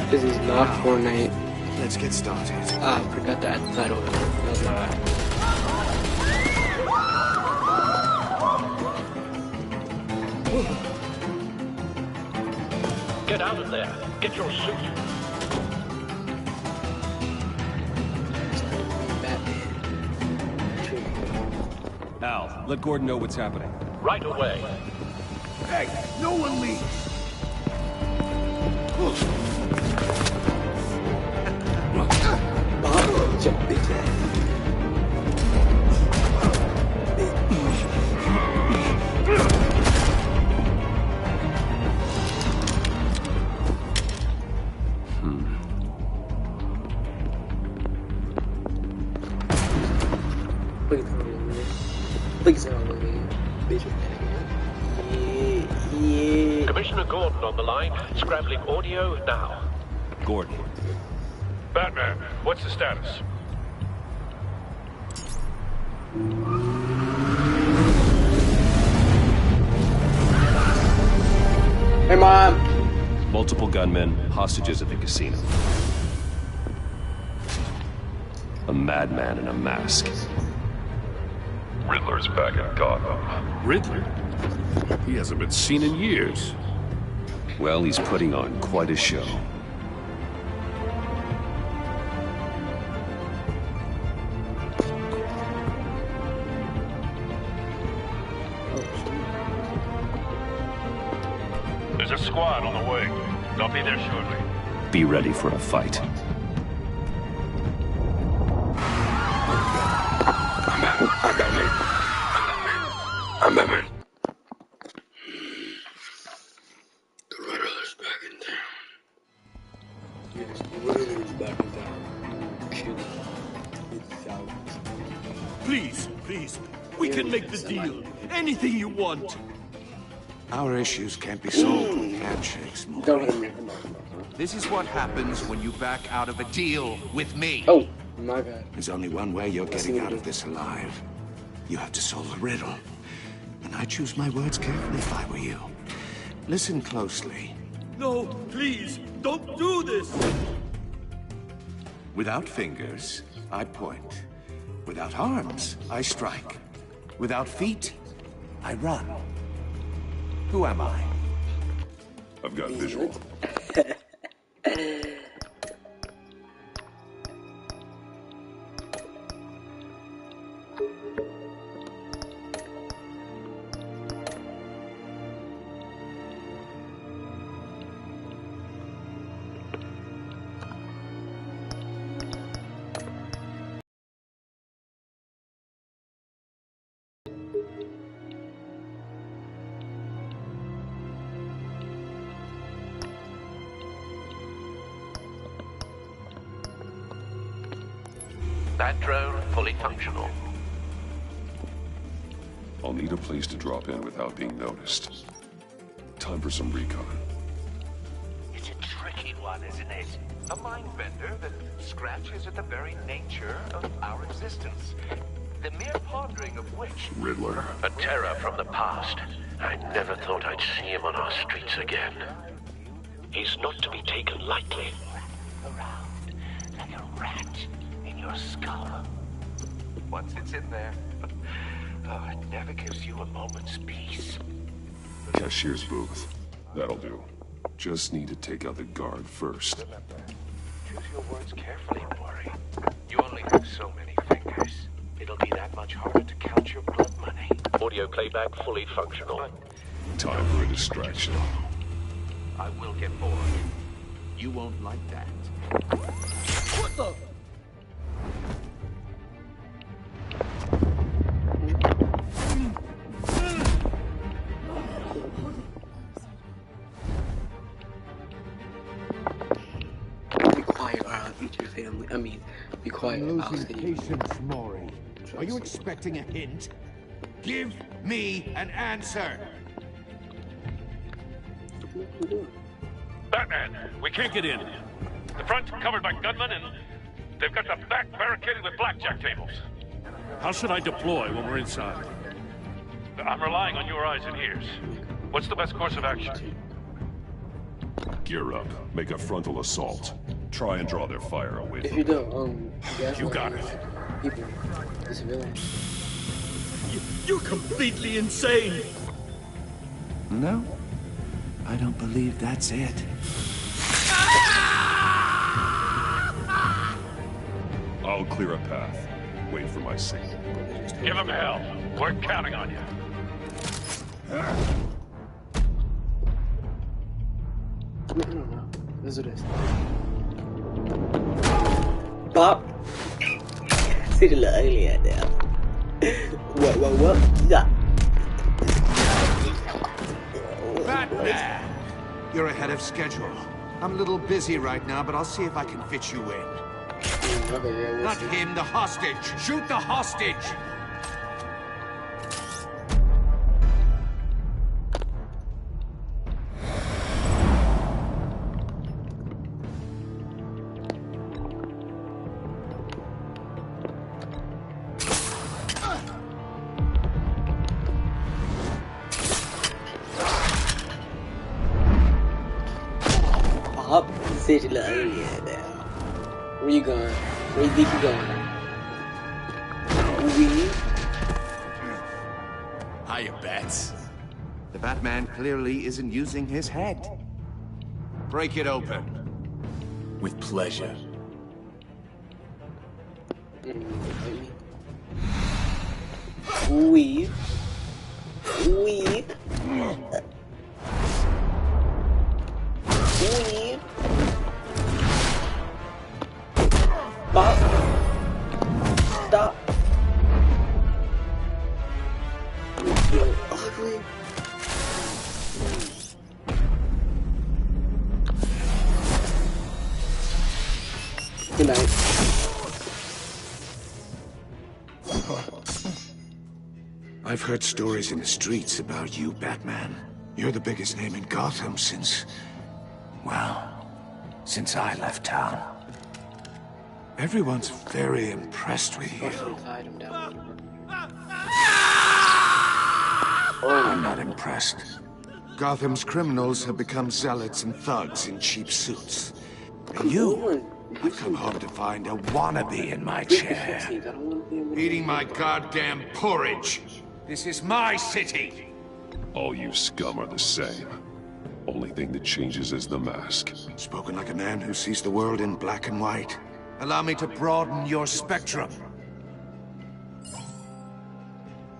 This is not Fortnite. Let's get started. Ah, I forgot to add the title. That was my bad. Get out of there. Get your suit. Al, let Gordon know what's happening. Right away. Hey, no one leaves. Please don't let me. Bitch, yeah. Commissioner Gordon on the line. Scrambling audio now. Gordon. Batman, what's the status? Hey, Mom. Multiple gunmen, hostages at the casino. A madman in a mask. Riddler's back in Gotham. Riddler? He hasn't been seen in years. Well, he's putting on quite a show. There's a squad on the way. They'll be there shortly. Be ready for a fight. I'm Batman. The Riddler's back in town. Yes, the Riddler's back in town. Kill it's out. Please, please, we can make the deal. Anything you want. Our issues can't be solved with handshakes, Don't Morty. hit me. Come on, come on. This is what happens when you back out of a deal with me. Oh, my bad. There's only one way you're getting out of this alive. You have to solve the riddle. And I choose my words carefully if I were you. Listen closely. No, please, don't do this. Without fingers, I point. Without arms, I strike. Without feet, I run. Who am I? I've got visual. That drone fully functional. I'll need a place to drop in without being noticed. Time for some recon. It's a tricky one, isn't it? A mind bender that scratches at the very nature of our existence. The mere pondering of which... Riddler. A terror from the past. I never thought I'd see him on our streets again. He's not to be taken lightly. Around like a rat in your skull. Once it's in there, oh, it never gives you a moment's peace. Cashier's booth. That'll do. Just need to take out the guard first. Remember, choose your words carefully, Maury. You only have so many fingers. It'll be that much harder to count your blood money. Audio playback fully functional. Time for a distraction. I will get bored. You won't like that. What the? Be quiet or I'll eat your family. I mean, be quiet. I'll see you. Patience, Maury. Are you expecting a hint? Give me an answer. Batman, we can't get in. The front's covered by gunmen, and they've got the back barricaded with blackjack tables. How should I deploy when we're inside? I'm relying on your eyes and ears. What's the best course of action? Gear up. Make a frontal assault. Try and draw their fire away If from you them. don't, You got it. People, the civilians. You're completely insane! No, I don't believe that's it. I'll clear a path. Wait for my signal. Give him hell. We're counting on you. I don't know. Let's do this. Pop! See the little ugly at there. What? Yeah. Batman! You're ahead of schedule. I'm a little busy right now, but I'll see if I can fit you in. Okay, yeah, we'll Not see. him, the hostage! Shoot the hostage! Pop! See the little ugly at there. Where you going? Where you think you going? Hiya, Bats. The Batman clearly isn't using his head. Break it open. With pleasure. Weave. Pop. Stop. You're ugly. Good night. I've heard stories in the streets about you, Batman. You're the biggest name in Gotham since... well, since I left town. Everyone's very impressed with you. I'm not impressed. Gotham's criminals have become zealots and thugs in cheap suits. And you have come home to find a wannabe in my chair. Eating my goddamn porridge. This is my city. All you scum are the same. Only thing that changes is the mask. Spoken like a man who sees the world in black and white. Allow me to broaden your spectrum.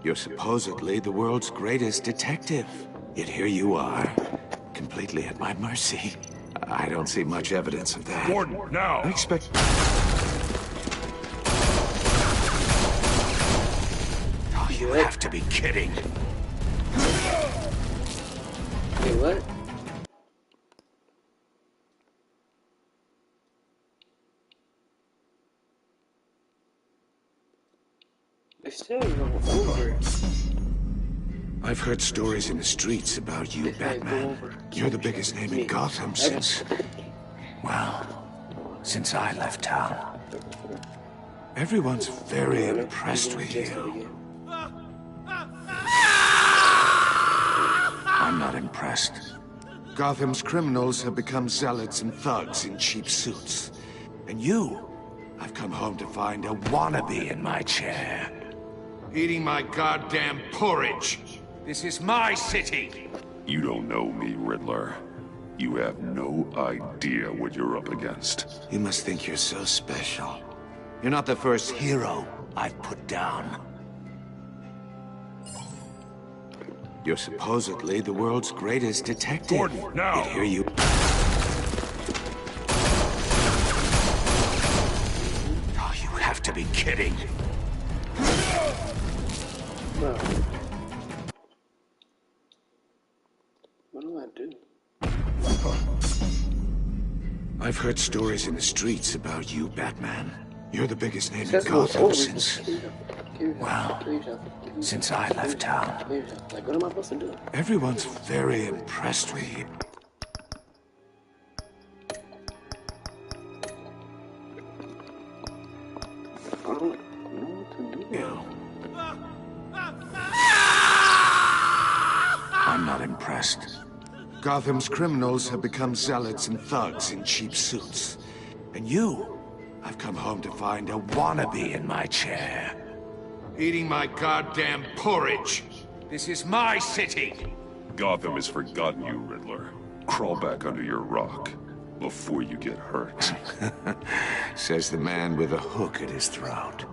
You're supposedly the world's greatest detective. Yet here you are, completely at my mercy. I don't see much evidence of that. Gordon, now! I expect... Oh, you have to be kidding. Wait, what? It's still over. I've heard stories in the streets about you, Batman. You're the biggest name in Gotham since... well, since I left town. Everyone's very impressed with you. I'm not impressed. Gotham's criminals have become zealots and thugs in cheap suits. And you, I've come home to find a wannabe in my chair. Eating my goddamn porridge. This is my city. You don't know me, Riddler. You have no idea what you're up against. You must think you're so special. You're not the first hero I've put down. You're supposedly the world's greatest detective. Gordon, now! Yet here you... Oh, you have to be kidding. Bro. What do I do? I've heard stories in the streets about you, Batman. You're the biggest name in That's what's Gotham over. since... well, since I left town. Like, what am I supposed to do? Everyone's very impressed with you. I don't know what to do. I'm not impressed. Gotham's criminals have become zealots and thugs in cheap suits. And you, I've come home to find a wannabe in my chair. Eating my goddamn porridge. This is my city. Gotham has forgotten you, Riddler. Crawl back under your rock before you get hurt. Says the man with a hook at his throat.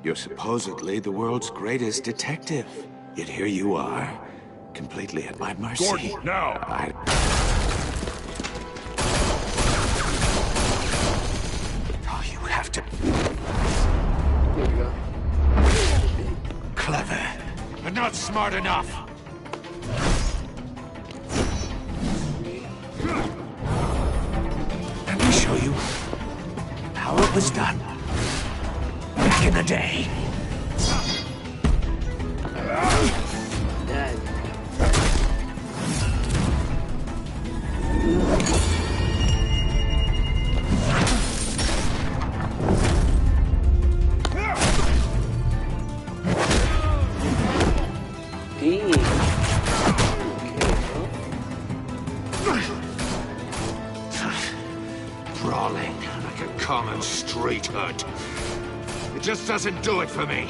You're supposedly the world's greatest detective. Yet here you are, completely at my mercy. Gordon, now! Oh, you have to... There we go. Clever, but not smart enough. Let me show you how it was done back in the day. Dad. Brawling like a common street hood. It just doesn't do it for me.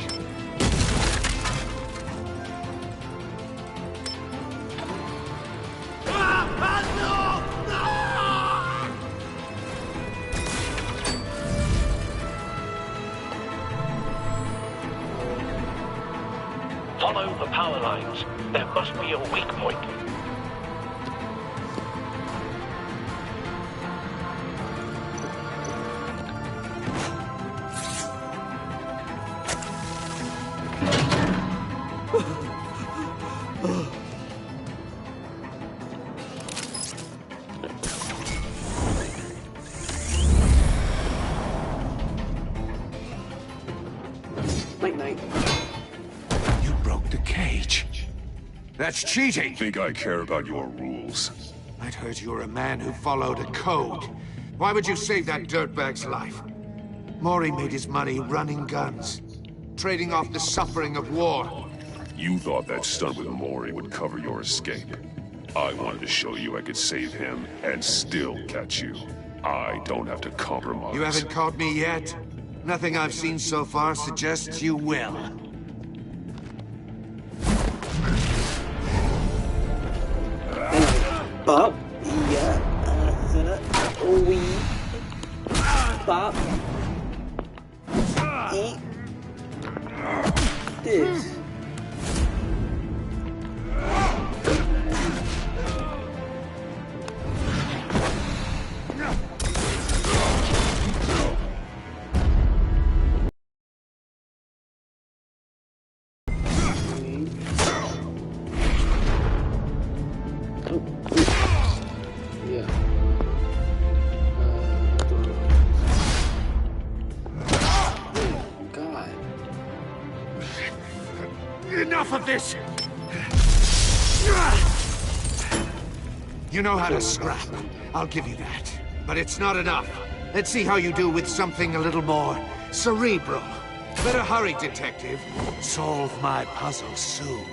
Follow the power lines. There must be a weak point. Night. You broke the cage. That's cheating. Think I care about your rules? I'd heard you were a man who followed a code. Why would you save that dirtbag's life? Maury made his money running guns, trading off the suffering of war. You thought that stunt with Maury would cover your escape. I wanted to show you I could save him and still catch you. I don't have to compromise. You haven't caught me yet? Nothing I've seen so far suggests you will. Bob. Yeah. We. Bob. Eat. This. Enough of this! You know how to scrap. I'll give you that. But it's not enough. Let's see how you do with something a little more cerebral. Better hurry, detective. Solve my puzzle soon.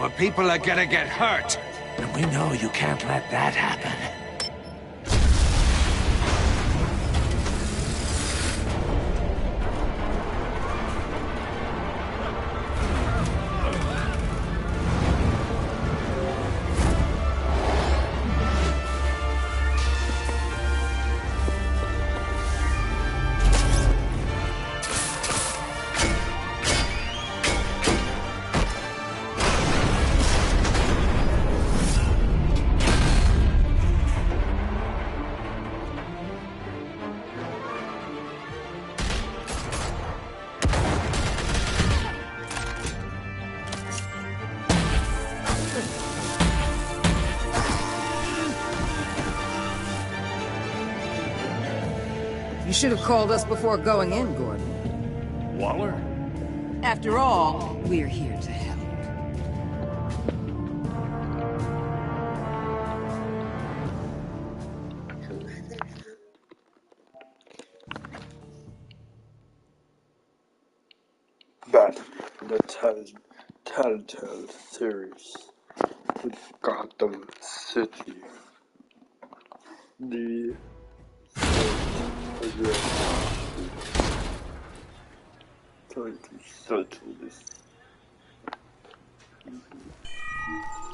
Or people are gonna get hurt. And we know you can't let that happen. You should have called us before going in, Gordon. Waller? After all, we're here to help. But the Telltale series with Gotham City. The trying to settle this.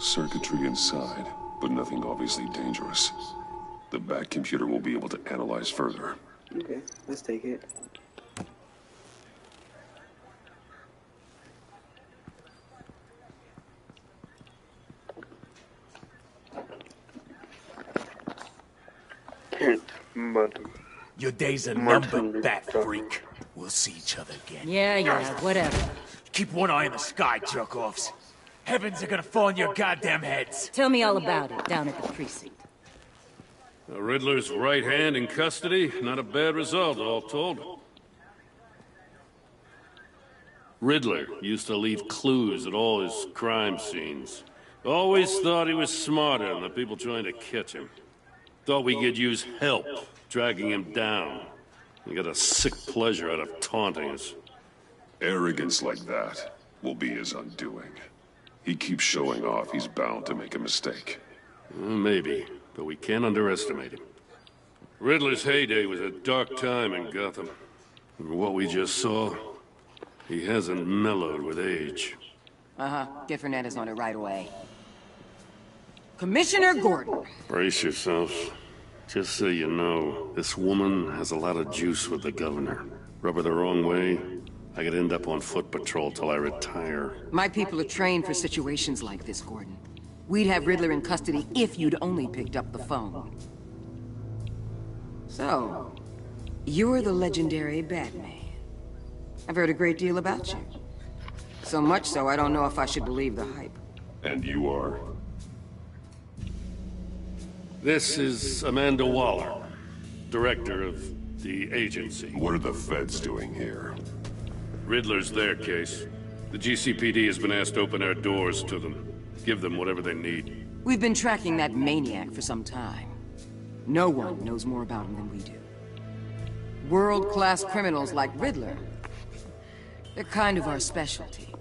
Circuitry inside, but nothing obviously dangerous. The back computer will be able to analyze further. Okay, let's take it. Your days are numbered, bat freak. We'll see each other again. Yeah, whatever. Keep one eye in the sky, jerk-offs. Heavens are gonna fall on your goddamn heads. Tell me all about it down at the precinct. The Riddler's right hand in custody. Not a bad result, all told. Riddler used to leave clues at all his crime scenes. Always thought he was smarter than the people trying to catch him. Thought we could use help dragging him down. He got a sick pleasure out of taunting us. Arrogance like that will be his undoing. He keeps showing off, he's bound to make a mistake. Maybe, but we can't underestimate him. Riddler's heyday was a dark time in Gotham. From what we just saw, he hasn't mellowed with age. Get Fernandez on it right away. Commissioner Gordon. Brace yourselves. Just so you know, this woman has a lot of juice with the governor. Rub her the wrong way, I could end up on foot patrol till I retire. My people are trained for situations like this, Gordon. We'd have Riddler in custody if you'd only picked up the phone. So, you're the legendary Batman. I've heard a great deal about you. So much so, I don't know if I should believe the hype. And you are? This is Amanda Waller, director of the agency. What are the feds doing here? Riddler's their case. The GCPD has been asked to open our doors to them. Give them whatever they need. We've been tracking that maniac for some time. No one knows more about him than we do. World-class criminals like Riddler, they're kind of our specialty.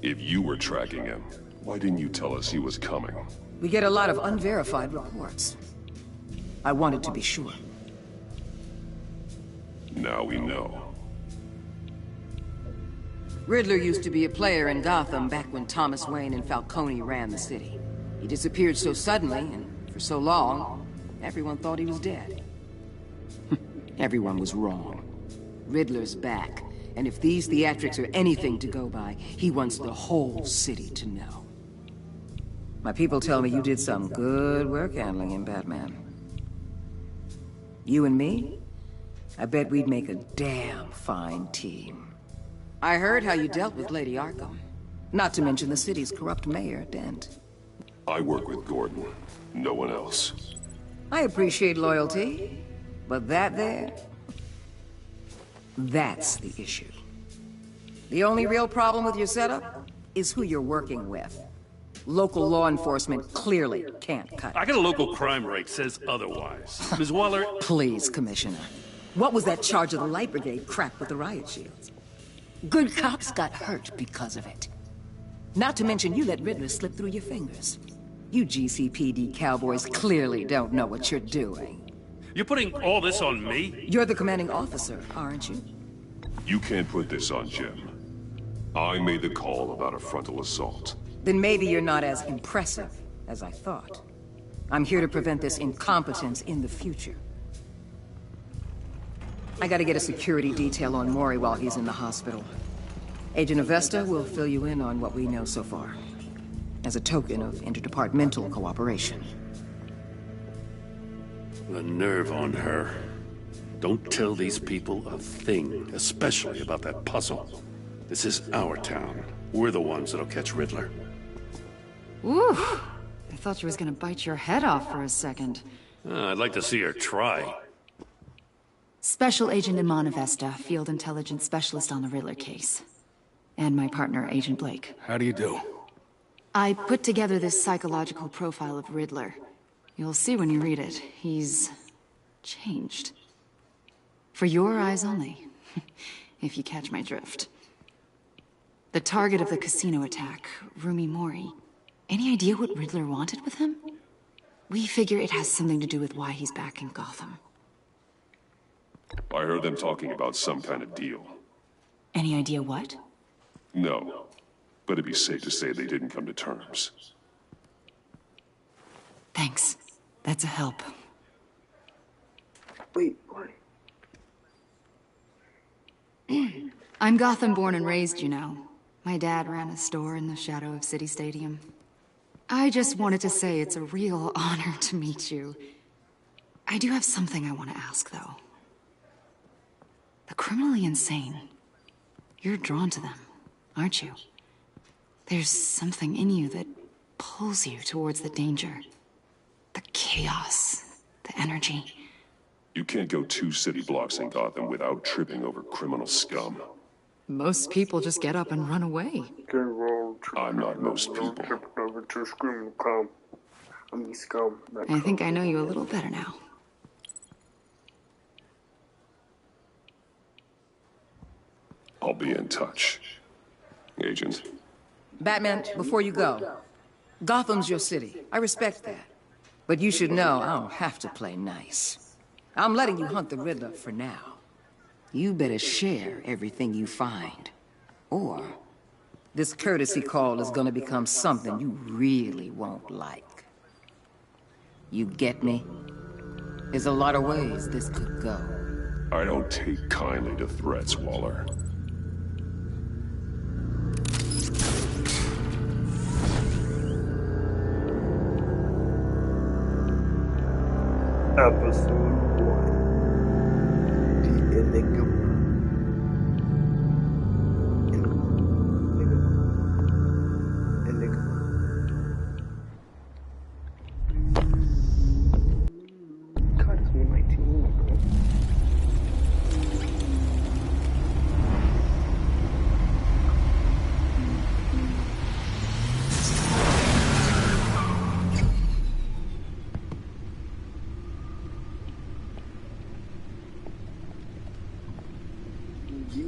If you were tracking him, why didn't you tell us he was coming? We get a lot of unverified reports. I wanted to be sure. Now we know. Riddler used to be a player in Gotham back when Thomas Wayne and Falcone ran the city. He disappeared so suddenly, and for so long, everyone thought he was dead. Everyone was wrong. Riddler's back, and if these theatrics are anything to go by, he wants the whole city to know. My people tell me you did some good work handling him, Batman. You and me? I bet we'd make a damn fine team. I heard how you dealt with Lady Arkham. Not to mention the city's corrupt mayor, Dent. I work with Gordon. No one else. I appreciate loyalty, but that there... that's the issue. The only real problem with your setup is who you're working with. Local law enforcement clearly can't cut it. I got a local crime rate says otherwise. Ms. Waller... Please, Commissioner. What was that charge of the Light Brigade crap with the riot shields? Good cops got hurt because of it. Not to mention you let Riddler slip through your fingers. You GCPD cowboys clearly don't know what you're doing. You're putting all this on me? You're the commanding officer, aren't you? You can't put this on Jim. I made the call about a frontal assault. Then maybe you're not as impressive as I thought. I'm here to prevent this incompetence in the future. I gotta get a security detail on Mori while he's in the hospital. Agent Avesta will fill you in on what we know so far, as a token of interdepartmental cooperation. The nerve on her. Don't tell these people a thing, especially about that puzzle. This is our town. We're the ones that'll catch Riddler. Ooh, I thought she was gonna bite your head off for a second. I'd like to see her try. Special Agent Iman Avesta, Field Intelligence Specialist on the Riddler case. And my partner, Agent Blake. How do you do? I put together this psychological profile of Riddler. You'll see when you read it. He's... changed. For your eyes only. If you catch my drift. The target of the casino attack, Rumi Mori. Any idea what Riddler wanted with him? We figure it has something to do with why he's back in Gotham. I heard them talking about some kind of deal. Any idea what? No, but it'd be safe to say they didn't come to terms. Thanks. That's a help. Wait, what? I'm Gotham born and raised, you know. My dad ran a store in the shadow of City Stadium. I just wanted to say it's a real honor to meet you. I do have something I want to ask, though. The criminally insane. You're drawn to them, aren't you? There's something in you that pulls you towards the danger. The chaos, the energy. You can't go 2 city blocks in Gotham without tripping over criminal scum. Most people just get up and run away. I'm not most people. I think I know you a little better now. I'll be in touch. Agent. Batman, before you go, Gotham's your city. I respect that. But you should know I don't have to play nice. I'm letting you hunt the Riddler for now. You better share everything you find. Or this courtesy call is gonna become something you really won't like. You get me? There's a lot of ways this could go. I don't take kindly to threats, Waller. Episode 1. The Enigma. God, it's me, my team.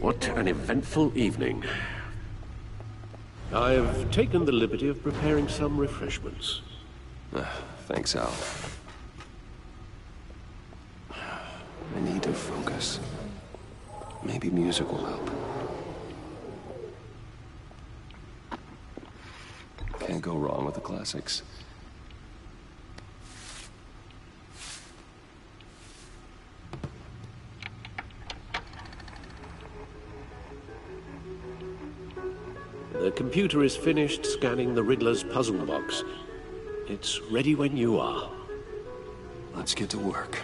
What an eventful evening. I've taken the liberty of preparing some refreshments. Thanks, Al. I need to focus. Maybe music will help. Can't go wrong with the classics. The computer is finished scanning the Riddler's puzzle box. It's ready when you are. Let's get to work.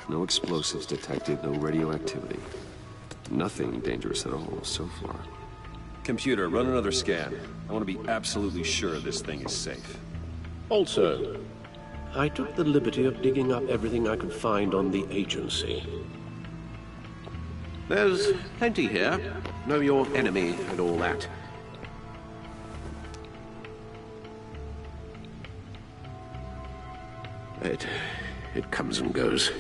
No explosives detected, no radioactivity. Nothing dangerous at all so far. Computer, run another scan. I want to be absolutely sure this thing is safe. Also, I took the liberty of digging up everything I could find on the agency. There's plenty here. Know your enemy and all that. It comes and goes.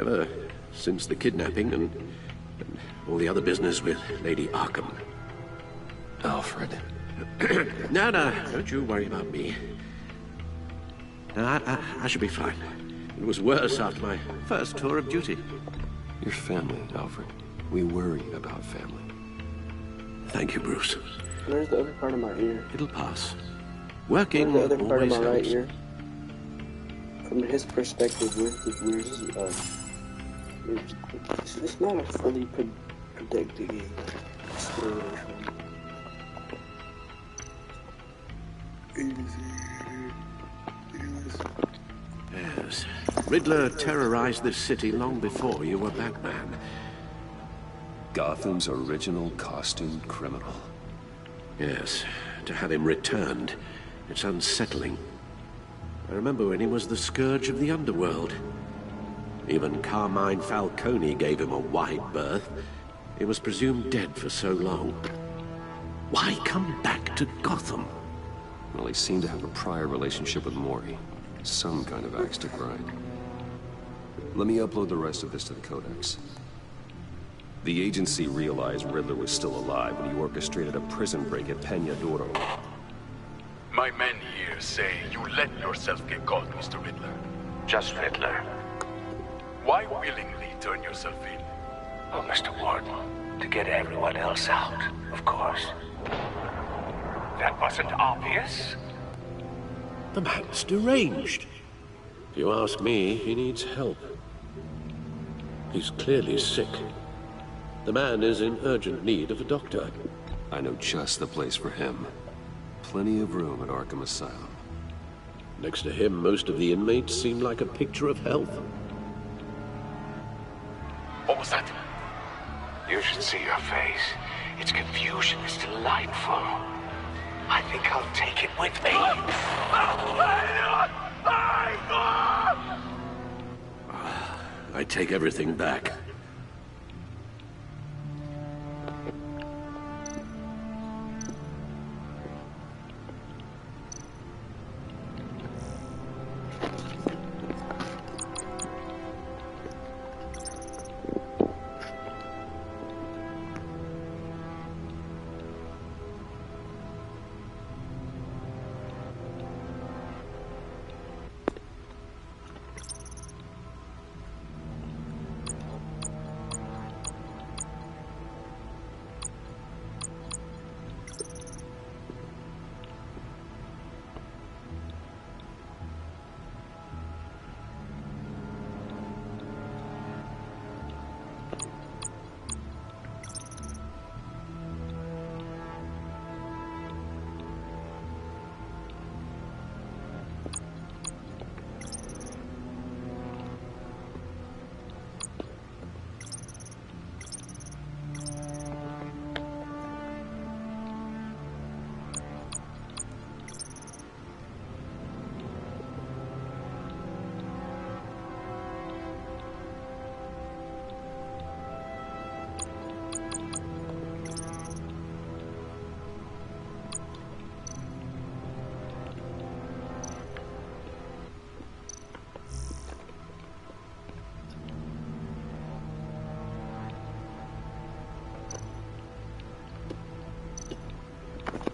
Ever since the kidnapping and all the other business with Lady Arkham. Alfred. No, don't you worry about me. No, I should be fine. It was worse after my first tour of duty. Your family, Alfred. We worry about family. Thank you, Bruce. Where's the other part of my ear? It'll pass. Working Where's the other part of always my right helps. ear? from his perspective, it's not a fully predicted exploration. Yes. Riddler terrorized this city long before you were Batman. Gotham's original costumed criminal. Yes. To have him returned, it's unsettling. I remember when he was the scourge of the underworld. Even Carmine Falcone gave him a wide berth. He was presumed dead for so long. Why come back to Gotham? Well, he seemed to have a prior relationship with Mori. Some kind of axe to grind. Let me upload the rest of this to the Codex. The agency realized Riddler was still alive when he orchestrated a prison break at Peña Duro. My men here say you let yourself get caught, Mr. Riddler. Just Riddler. Why willingly turn yourself in? Oh, Mr. Warden, to get everyone else out, of course. That wasn't obvious? The man's deranged. If you ask me, he needs help. He's clearly sick. The man is in urgent need of a doctor. I know just the place for him. Plenty of room at Arkham Asylum. Next to him, most of the inmates seem like a picture of health. What was that? You should see your face. Its confusion is delightful. I think I'll take it with me. I take everything back.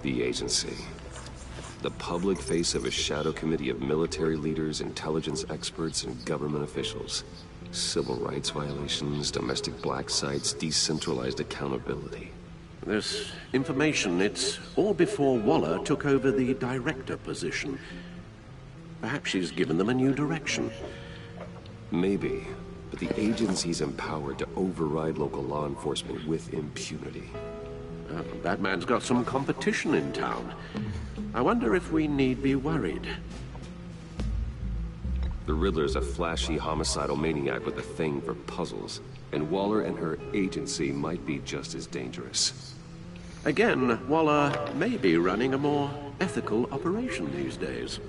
The agency. The public face of a shadow committee of military leaders, intelligence experts, and government officials. Civil rights violations, domestic black sites, decentralized accountability. This information, it's all before Waller took over the director position. Perhaps she's given them a new direction. Maybe, but the agency's empowered to override local law enforcement with impunity. Batman's got some competition in town. I wonder if we need be worried. The Riddler's a flashy, homicidal maniac with a thing for puzzles, and Waller and her agency might be just as dangerous. Again, Waller may be running a more ethical operation these days.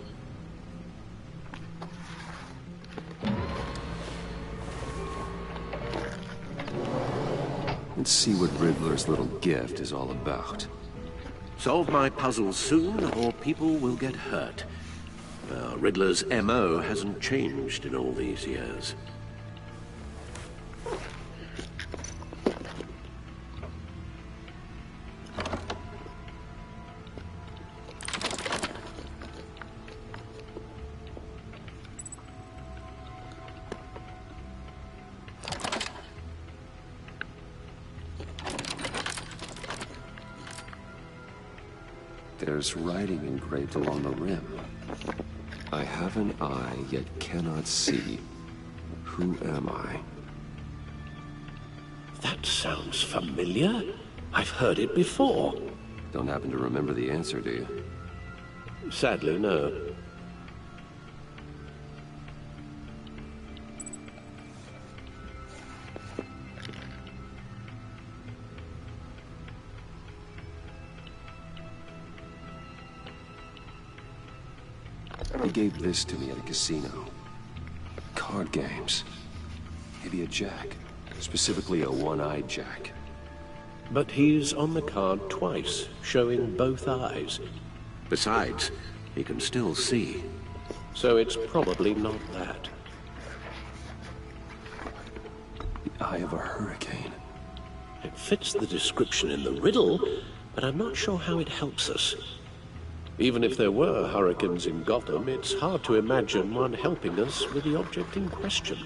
Let's see what Riddler's little gift is all about. Solve my puzzles soon, or people will get hurt. Riddler's MO hasn't changed in all these years. There's writing engraved along the rim. I have an eye, yet cannot see. Who am I? That sounds familiar. I've heard it before. Don't happen to remember the answer, do you? Sadly, no. He gave this to me at a casino. Card games. Maybe a jack. Specifically a one-eyed jack. But he's on the card twice, showing both eyes. Besides, he can still see. So it's probably not that. The eye of a hurricane. It fits the description in the riddle, but I'm not sure how it helps us. Even if there were hurricanes in Gotham, it's hard to imagine one helping us with the object in question.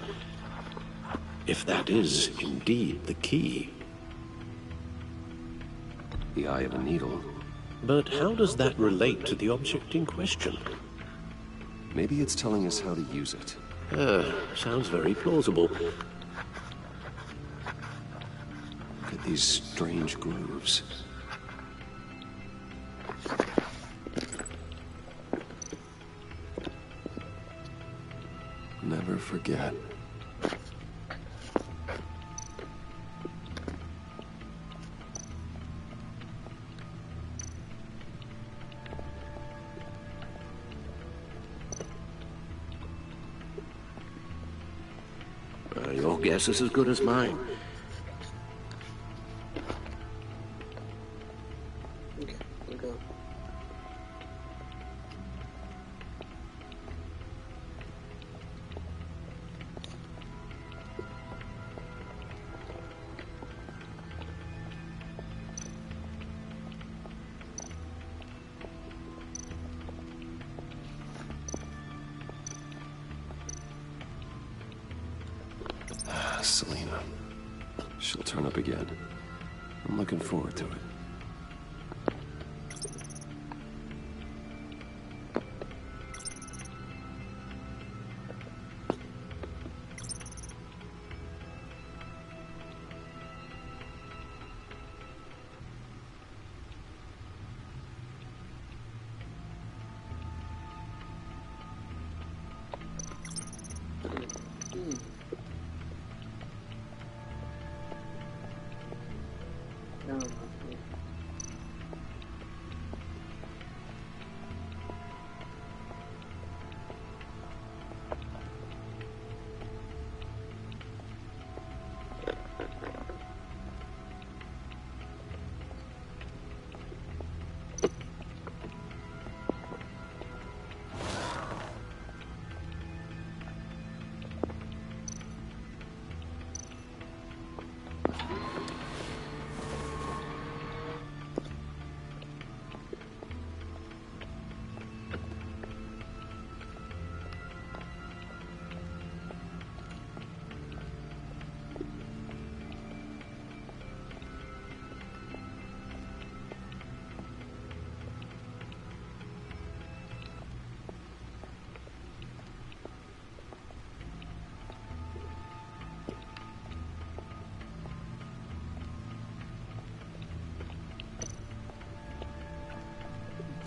If that is indeed the key. The eye of a needle. But how does that relate to the object in question? Maybe it's telling us how to use it. Sounds very plausible. Look at these strange grooves. Never forget. Your guess is as good as mine. Okay, we'll go. Selena. She'll turn up again. I'm looking forward to it. No.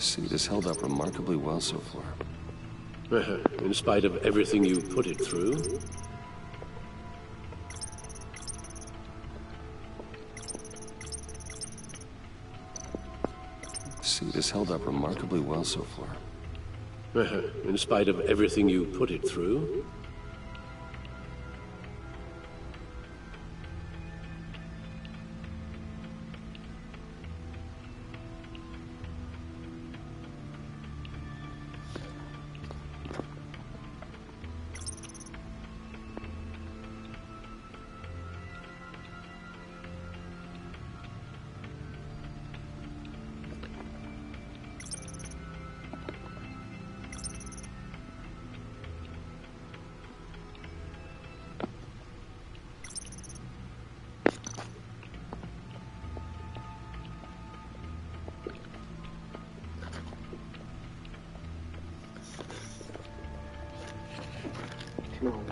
See, this held up remarkably well so far. In spite of everything you put it through? See, this held up remarkably well so far. In spite of everything you put it through?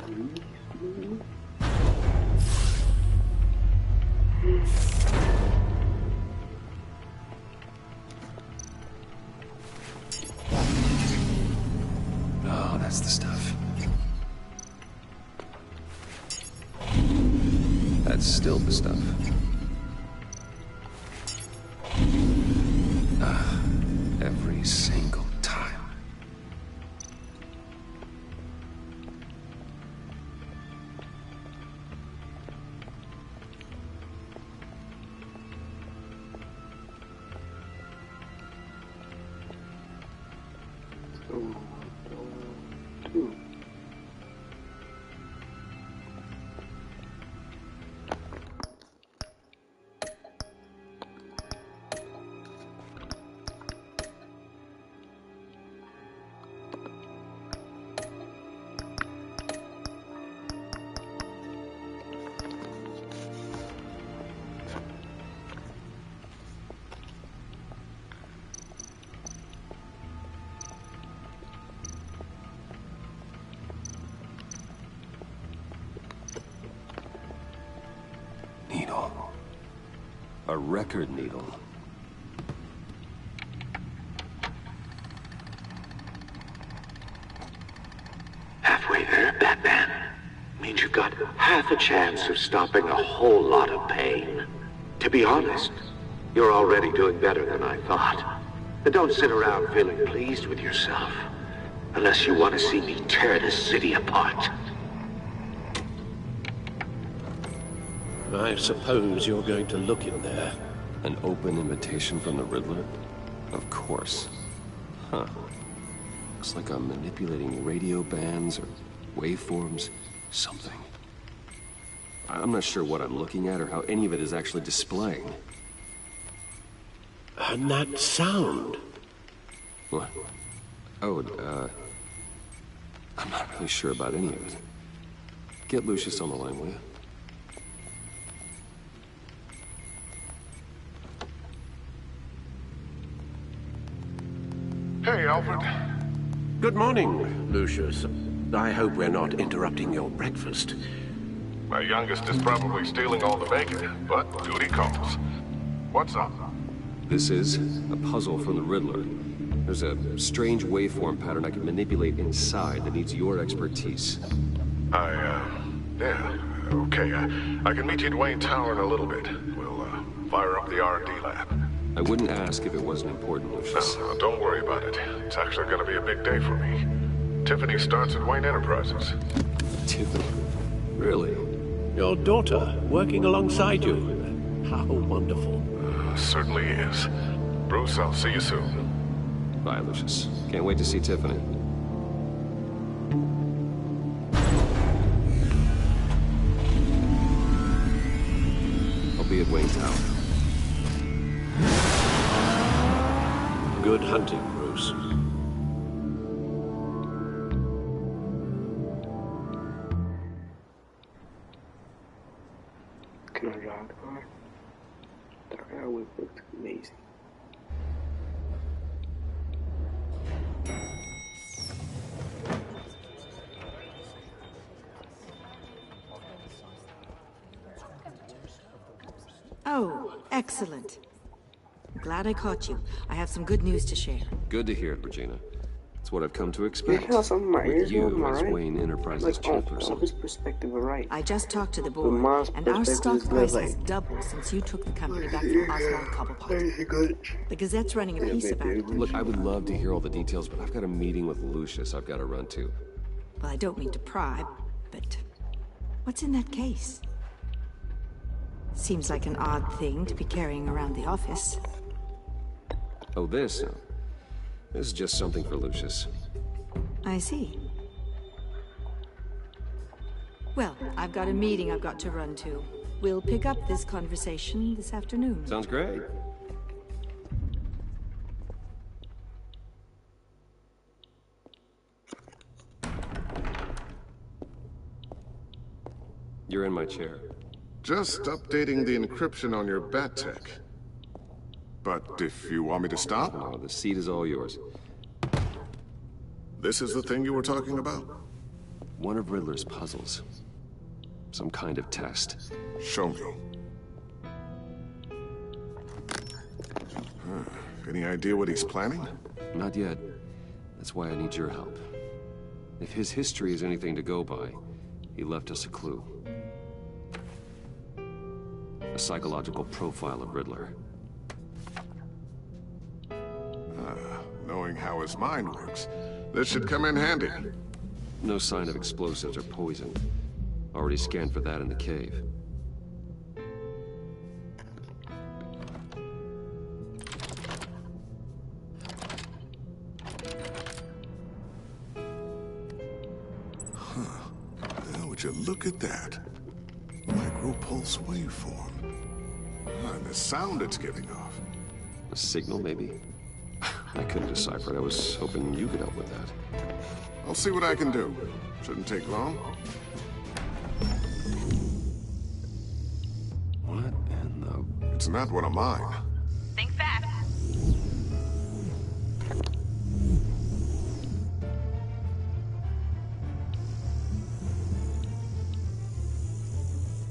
Oh, that's the stuff. That's still the stuff. Every single time. Needle. A record needle. Halfway there, Batman. Means you've got half a chance of stopping a whole lot of pain. To be honest, you're already doing better than I thought. But don't sit around feeling pleased with yourself. Unless you want to see me tear this city apart. I suppose you're going to look in there. An open invitation from the Riddler? Of course. Huh. Looks like I'm manipulating radio bands or waveforms. Something. I'm not sure what I'm looking at or how any of it is actually displaying. And that sound? What? Oh, I'm not really sure about any of it. Get Lucius on the line, will you? Hey, Alfred. Good morning, Lucius. I hope we're not interrupting your breakfast. My youngest is probably stealing all the bacon, but duty calls. What's up? This is a puzzle from the Riddler. There's a strange waveform pattern I can manipulate inside that needs your expertise. Yeah, okay. I can meet you at Wayne Tower in a little bit. We'll, fire up the R&D lab. I wouldn't ask if it wasn't important, Lucius. No, don't worry about it. It's actually gonna be a big day for me. Tiffany starts at Wayne Enterprises. Tiffany? Really? Your daughter, working alongside you. How wonderful. Certainly is. Bruce, I'll see you soon. Bye, Lucius. Can't wait to see Tiffany. I'll be at Wayne Tower. Good hunting, Bruce. Can I drive the car? The car would look amazing. Oh, excellent. I'm glad I caught you. I have some good news to share. Good to hear it, Regina. It's what I've come to expect. You know, some of my ears With you are as right. Wayne Enterprises Like, chairperson. on his perspective, are right. I just talked to the But board, Miles' and our perspective stock is price like- has doubled since you took the company back from Oswald Cobblepot. The Gazette's running a piece about it. Look, I would love to hear all the details, but I've got a meeting with Lucius I've got to run to. Well, I don't mean to pry, but what's in that case? Seems like an odd thing to be carrying around the office. Oh, this? This is just something for Lucius. I see. Well, I've got a meeting I've got to run to. We'll pick up this conversation this afternoon. Sounds great. You're in my chair. Just updating the encryption on your bat tech. But if you want me to stop? No, the seat is all yours. This is the thing you were talking about? One of Riddler's puzzles. Some kind of test. Show me. Any idea what he's planning? Not yet. That's why I need your help. If his history is anything to go by, he left us a clue. A psychological profile of Riddler. Knowing how his mind works, this should come in handy. No sign of explosives or poison. Already scanned for that in the cave. Would you look at that? Micro-pulse waveform. And the sound it's giving off. A signal, maybe? I couldn't decipher it. I was hoping you could help with that. I'll see what I can do. Shouldn't take long. What in the... It's not one of mine. Think fast.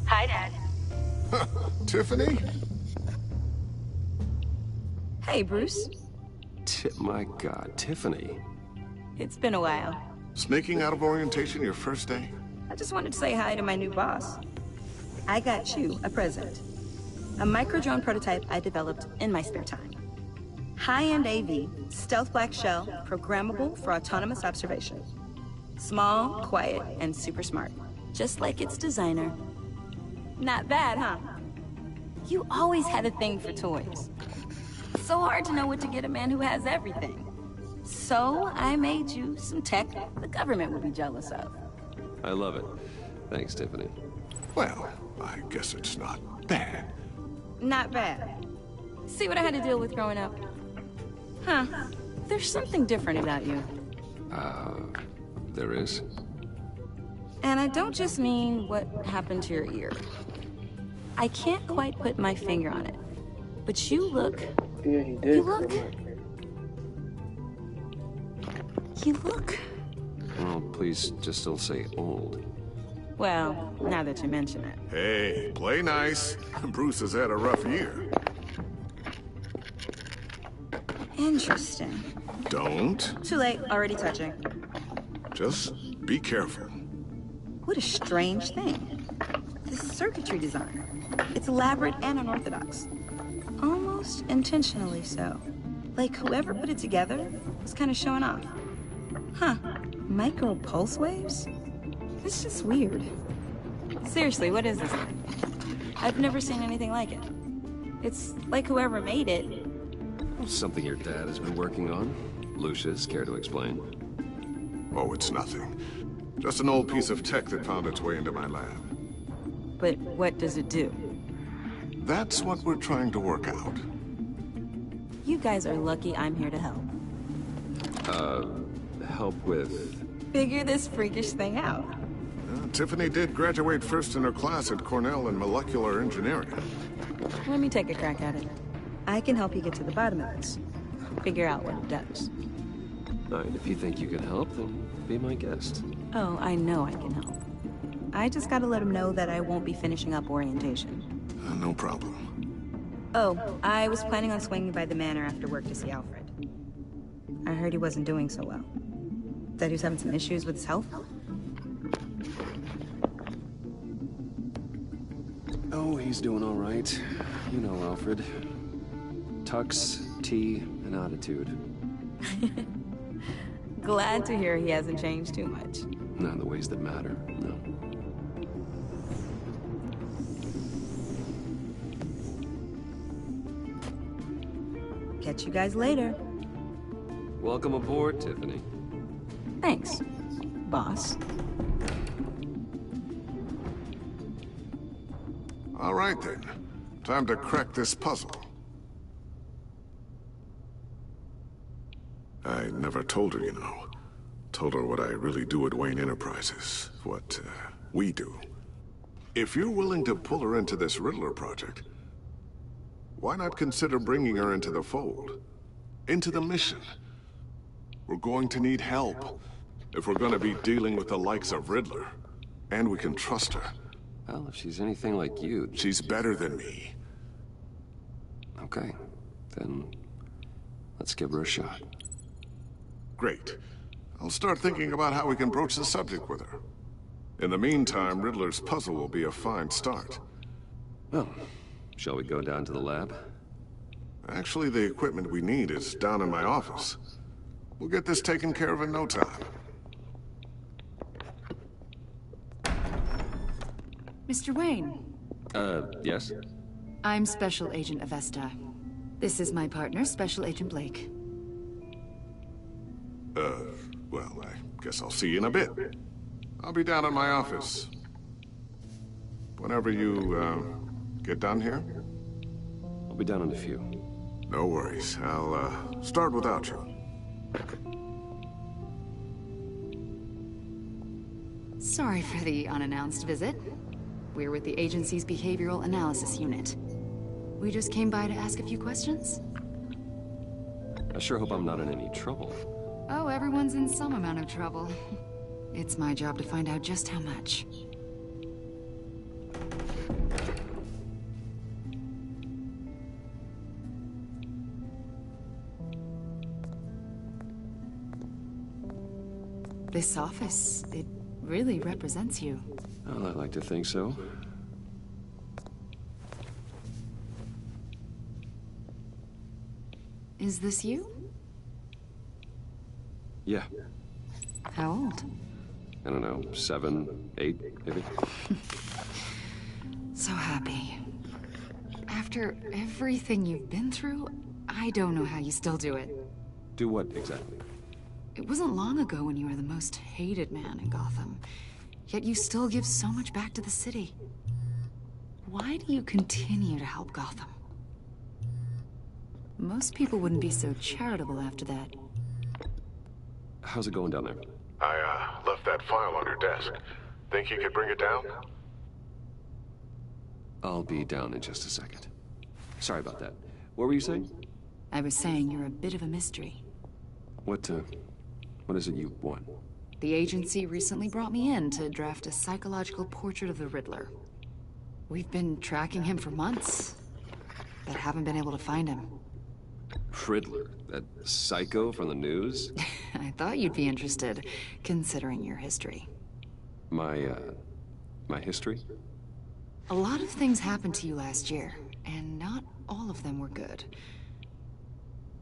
Hi, Dad. Tiffany? Hey, Bruce. My God, Tiffany. It's been a while. Sneaking out of orientation your first day? I just wanted to say hi to my new boss. I got you a present. A micro-drone prototype I developed in my spare time. High-end AV, stealth black shell, programmable for autonomous observation. Small, quiet, and super smart. Just like its designer. Not bad, huh? You always had a thing for toys. So hard to know what to get a man who has everything. So I made you some tech the government would be jealous of. I love it. Thanks, Tiffany. Well, I guess it's not bad. Not bad. See what I had to deal with growing up? Huh. There's something different about you. There is? And I don't just mean what happened to your ear. I can't quite put my finger on it. But you look... Yeah, he did. You look... You look... Well, please just don't say old. Well, now that you mention it. Hey, play nice. Bruce has had a rough year. Interesting. Don't. Too late, already touching. Just be careful. What a strange thing. This circuitry design. It's elaborate and unorthodox. Almost intentionally so. Like whoever put it together was kind of showing off. Huh. Micro pulse waves? It's just weird. Seriously, what is this thing? I've never seen anything like it. It's like whoever made it. Something your dad has been working on? Lucius, care to explain? Oh, it's nothing. Just an old piece of tech that found its way into my lab. But what does it do? That's what we're trying to work out. You guys are lucky I'm here to help. Help with... Figure this freakish thing out. Tiffany did graduate first in her class at Cornell in molecular engineering. Let me take a crack at it. I can help you get to the bottom of this. Figure out what it does. All right, if you think you can help, then be my guest. Oh, I know I can help. I just gotta let him know that I won't be finishing up orientation. No problem. Oh, I was planning on swinging by the manor after work to see Alfred. I heard he wasn't doing so well. That he was having some issues with his health? Oh, he's doing all right. You know, Alfred. Tux, tea, and attitude. Glad to hear he hasn't changed too much. Not in the ways that matter, no. Catch you guys later. Welcome aboard, Tiffany. Thanks, boss. All right, then. Time to crack this puzzle. I never told her, you know. Told her what I really do at Wayne Enterprises. What, we do. If you're willing to pull her into this Riddler project, why not consider bringing her into the fold? Into the mission? We're going to need help. If we're gonna be dealing with the likes of Riddler, and we can trust her. Well, if she's anything like you... She's better than me. Okay, then let's give her a shot. Great. I'll start thinking about how we can broach the subject with her. In the meantime, Riddler's puzzle will be a fine start. Well, shall we go down to the lab? Actually, the equipment we need is down in my office. We'll get this taken care of in no time. Mr. Wayne. Yes? I'm Special Agent Avesta. This is my partner, Special Agent Blake. Well, I guess I'll see you in a bit. I'll be down in my office. Whenever you, get done here? I'll be down in a few. No worries. I'll, start without you. Sorry for the unannounced visit. We're with the agency's Behavioral Analysis Unit. We just came by to ask a few questions. I sure hope I'm not in any trouble. Oh, everyone's in some amount of trouble. It's my job to find out just how much. This office, it really represents you. Well, I'd like to think so. Is this you? Yeah. How old? I don't know, 7, 8, maybe? So happy. After everything you've been through, I don't know how you still do it. Do what, exactly? It wasn't long ago when you were the most hated man in Gotham. Yet you still give so much back to the city. Why do you continue to help Gotham? Most people wouldn't be so charitable after that. How's it going down there? I, left that file on your desk. Think you could bring it down? I'll be down in just a second. Sorry about that. What were you saying? I was saying you're a bit of a mystery. What is it you want? The agency recently brought me in to draft a psychological portrait of the Riddler. We've been tracking him for months, but haven't been able to find him. Riddler? That psycho from the news? I thought you'd be interested, considering your history. My history? A lot of things happened to you last year, and not all of them were good.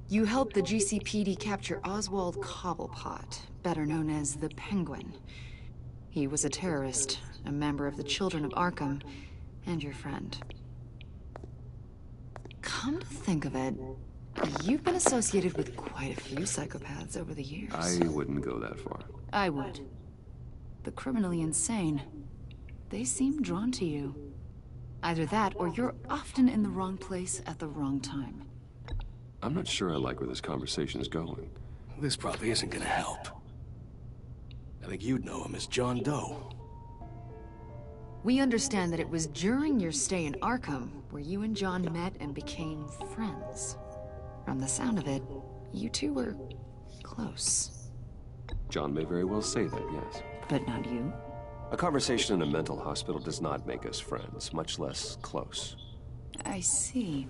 You helped the GCPD capture Oswald Cobblepot, better known as the Penguin. He was a terrorist, a member of the Children of Arkham, and your friend. Come to think of it, you've been associated with quite a few psychopaths over the years. I wouldn't go that far. I would. The criminally insane. They seem drawn to you. Either that, or you're often in the wrong place at the wrong time. I'm not sure I like where this conversation is going. This probably isn't gonna help. I think you'd know him as John Doe. We understand that it was during your stay in Arkham where you and John met and became friends. From the sound of it, you two were close. John may very well say that, yes. But not you? A conversation in a mental hospital does not make us friends, much less close. I see.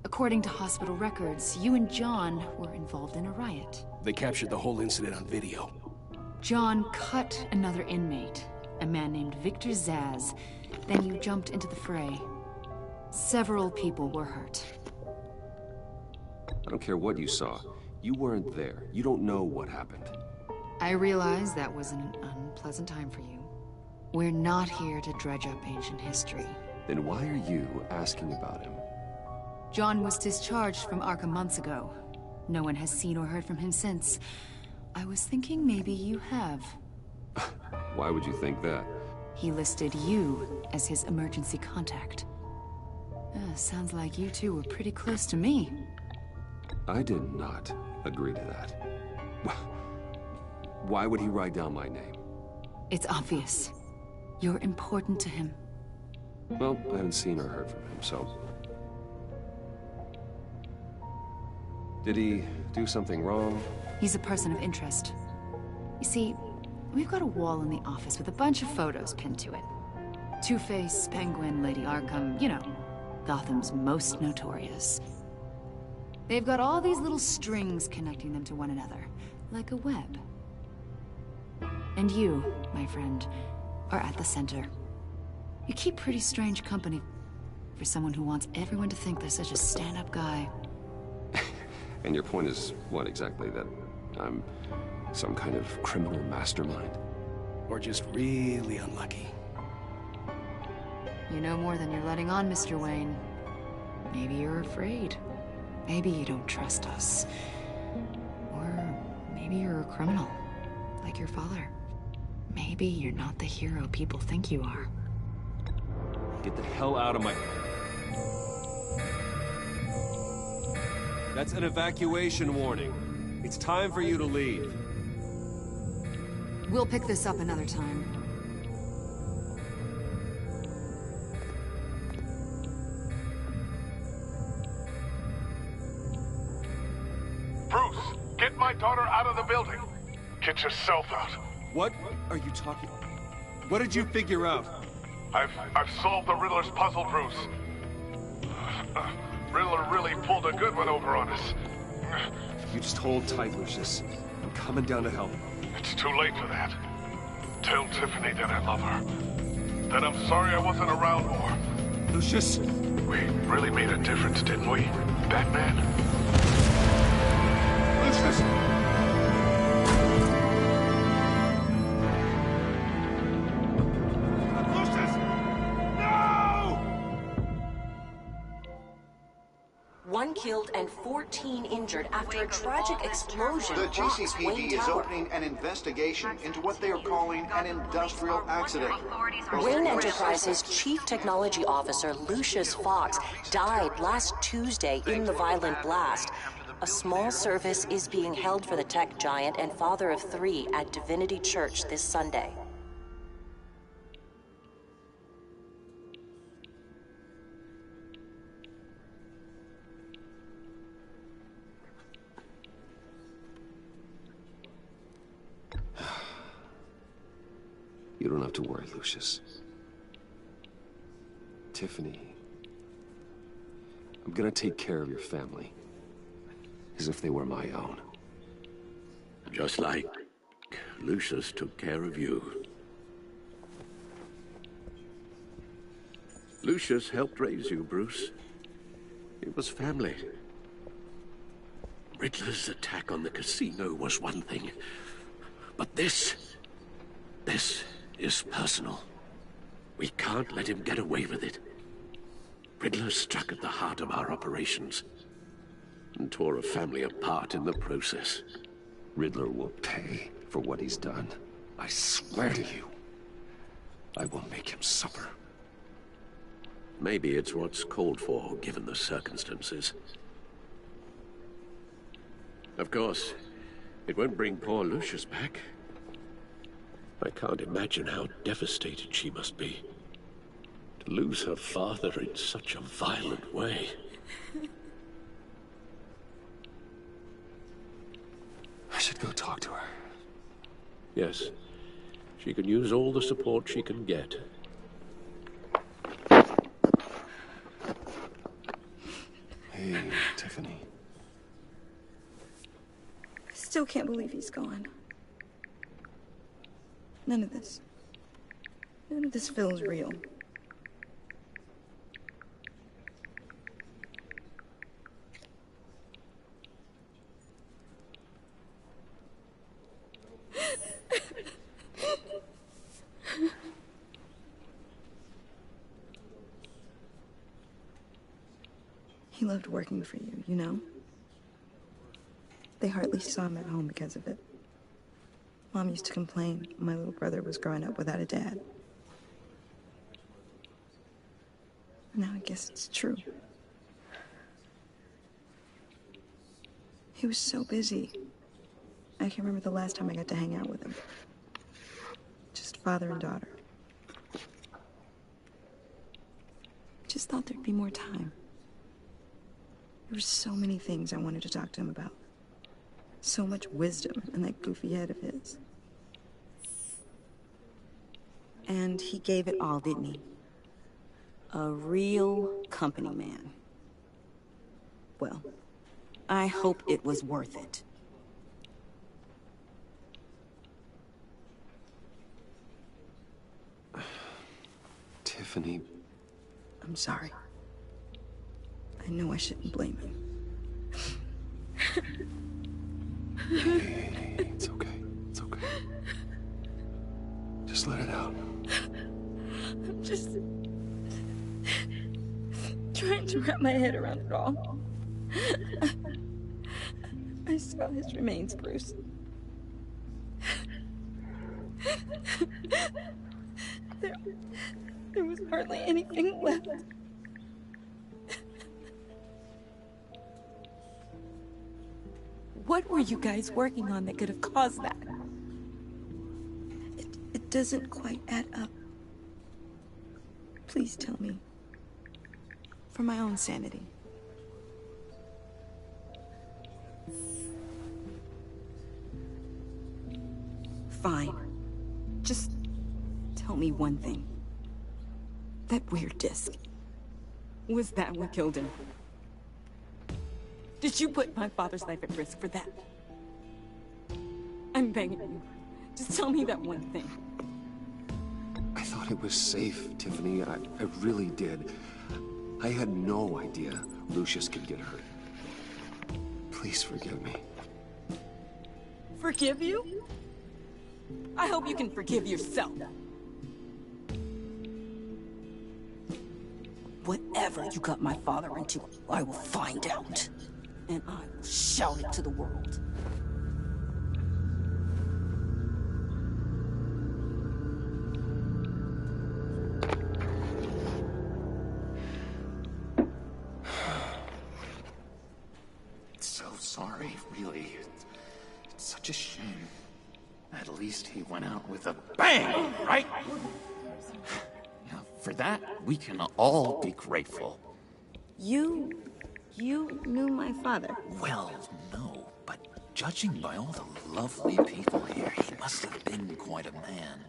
According to hospital records, you and John were involved in a riot. They captured the whole incident on video. John cut another inmate, a man named Victor Zsasz. Then you jumped into the fray. Several people were hurt. I don't care what you saw. You weren't there. You don't know what happened. I realize that was an unpleasant time for you. We're not here to dredge up ancient history. Then why are you asking about him? John was discharged from Arkham months ago. No one has seen or heard from him since. I was thinking maybe you have. Why would you think that? He listed you as his emergency contact. Sounds like you two were pretty close to me. I did not agree to that. Why would he write down my name? It's obvious. You're important to him. Well, I haven't seen or heard from him, so... Did he do something wrong? He's a person of interest. You see, we've got a wall in the office with a bunch of photos pinned to it. Two-Face, Penguin, Lady Arkham, you know, Gotham's most notorious. They've got all these little strings connecting them to one another, like a web. And you, my friend, are at the center. You keep pretty strange company for someone who wants everyone to think they're such a stand-up guy. And your point is what exactly? That I'm some kind of criminal mastermind? Or just really unlucky? You know more than you're letting on, Mr. Wayne. Maybe you're afraid. Maybe you don't trust us. Or maybe you're a criminal, like your father. Maybe you're not the hero people think you are. Get the hell out of my... That's an evacuation warning. It's time for you to leave. We'll pick this up another time. Bruce, get my daughter out of the building. Get yourself out. What are you talking... What did you figure out? I've solved the Riddler's puzzle, Bruce. Riddler really pulled a good one over on us. You just hold tight, Lucius. I'm coming down to help. It's too late for that. Tell Tiffany that I love her. That I'm sorry I wasn't around more. Lucius! We really made a difference, didn't we, Batman? Lucius! One killed and 14 injured after a tragic explosion. The rocks GCPD Wayne is Tower. opening an investigation into what they are calling an industrial accident. Wayne Enterprises' Chief Technology Officer, Lucius Fox, died last Tuesday in the violent blast. A small service is being held for the tech giant and father of 3 at Divinity Church this Sunday. You don't have to worry, Lucius. Tiffany, I'm gonna take care of your family. As if they were my own. Just like Lucius took care of you. Lucius helped raise you, Bruce. It was family. Riddler's attack on the casino was one thing. But this is personal. We can't let him get away with it. Riddler struck at the heart of our operations and tore a family apart in the process. Riddler will pay for what he's done. I swear to you, I will make him suffer. Maybe it's what's called for, given the circumstances. Of course, it won't bring poor Lucius back. I can't imagine how devastated she must be. To lose her father in such a violent way. I should go talk to her. Yes, she can use all the support she can get. Hey, Tiffany. I still can't believe he's gone. None of this feels real. He loved working for you, you know? They hardly saw him at home because of it. Mom used to complain my little brother was growing up without a dad. Now I guess it's true. He was so busy. I can't remember the last time I got to hang out with him. Just father and daughter. Just thought there'd be more time. There were so many things I wanted to talk to him about. So much wisdom in that goofy head of his. And he gave it all, didn't he? A real company man. Well, I hope it was worth it. Tiffany... I'm sorry. I know I shouldn't blame him. Hey, it's okay. It's okay. Just let it out. I'm just trying to wrap my head around it all. I saw his remains, Bruce. There was hardly anything left. What were you guys working on that could have caused that? It doesn't quite add up. Please tell me. For my own sanity. Fine. Just tell me one thing. That weird disc. Was that what killed him? Did you put my father's life at risk for that? I'm begging you. Just tell me that one thing. I thought it was safe, Tiffany. I really did. I had no idea Lucius could get hurt. Please forgive me. Forgive you? I hope you can forgive yourself. Whatever you got my father into, I will find out. And I will shout it to the world. So sorry, really. It's such a shame. At least he went out with a bang, right? Now, for that, we can all be grateful. You knew my father? Well, no, but judging by all the lovely people here, he must have been quite a man.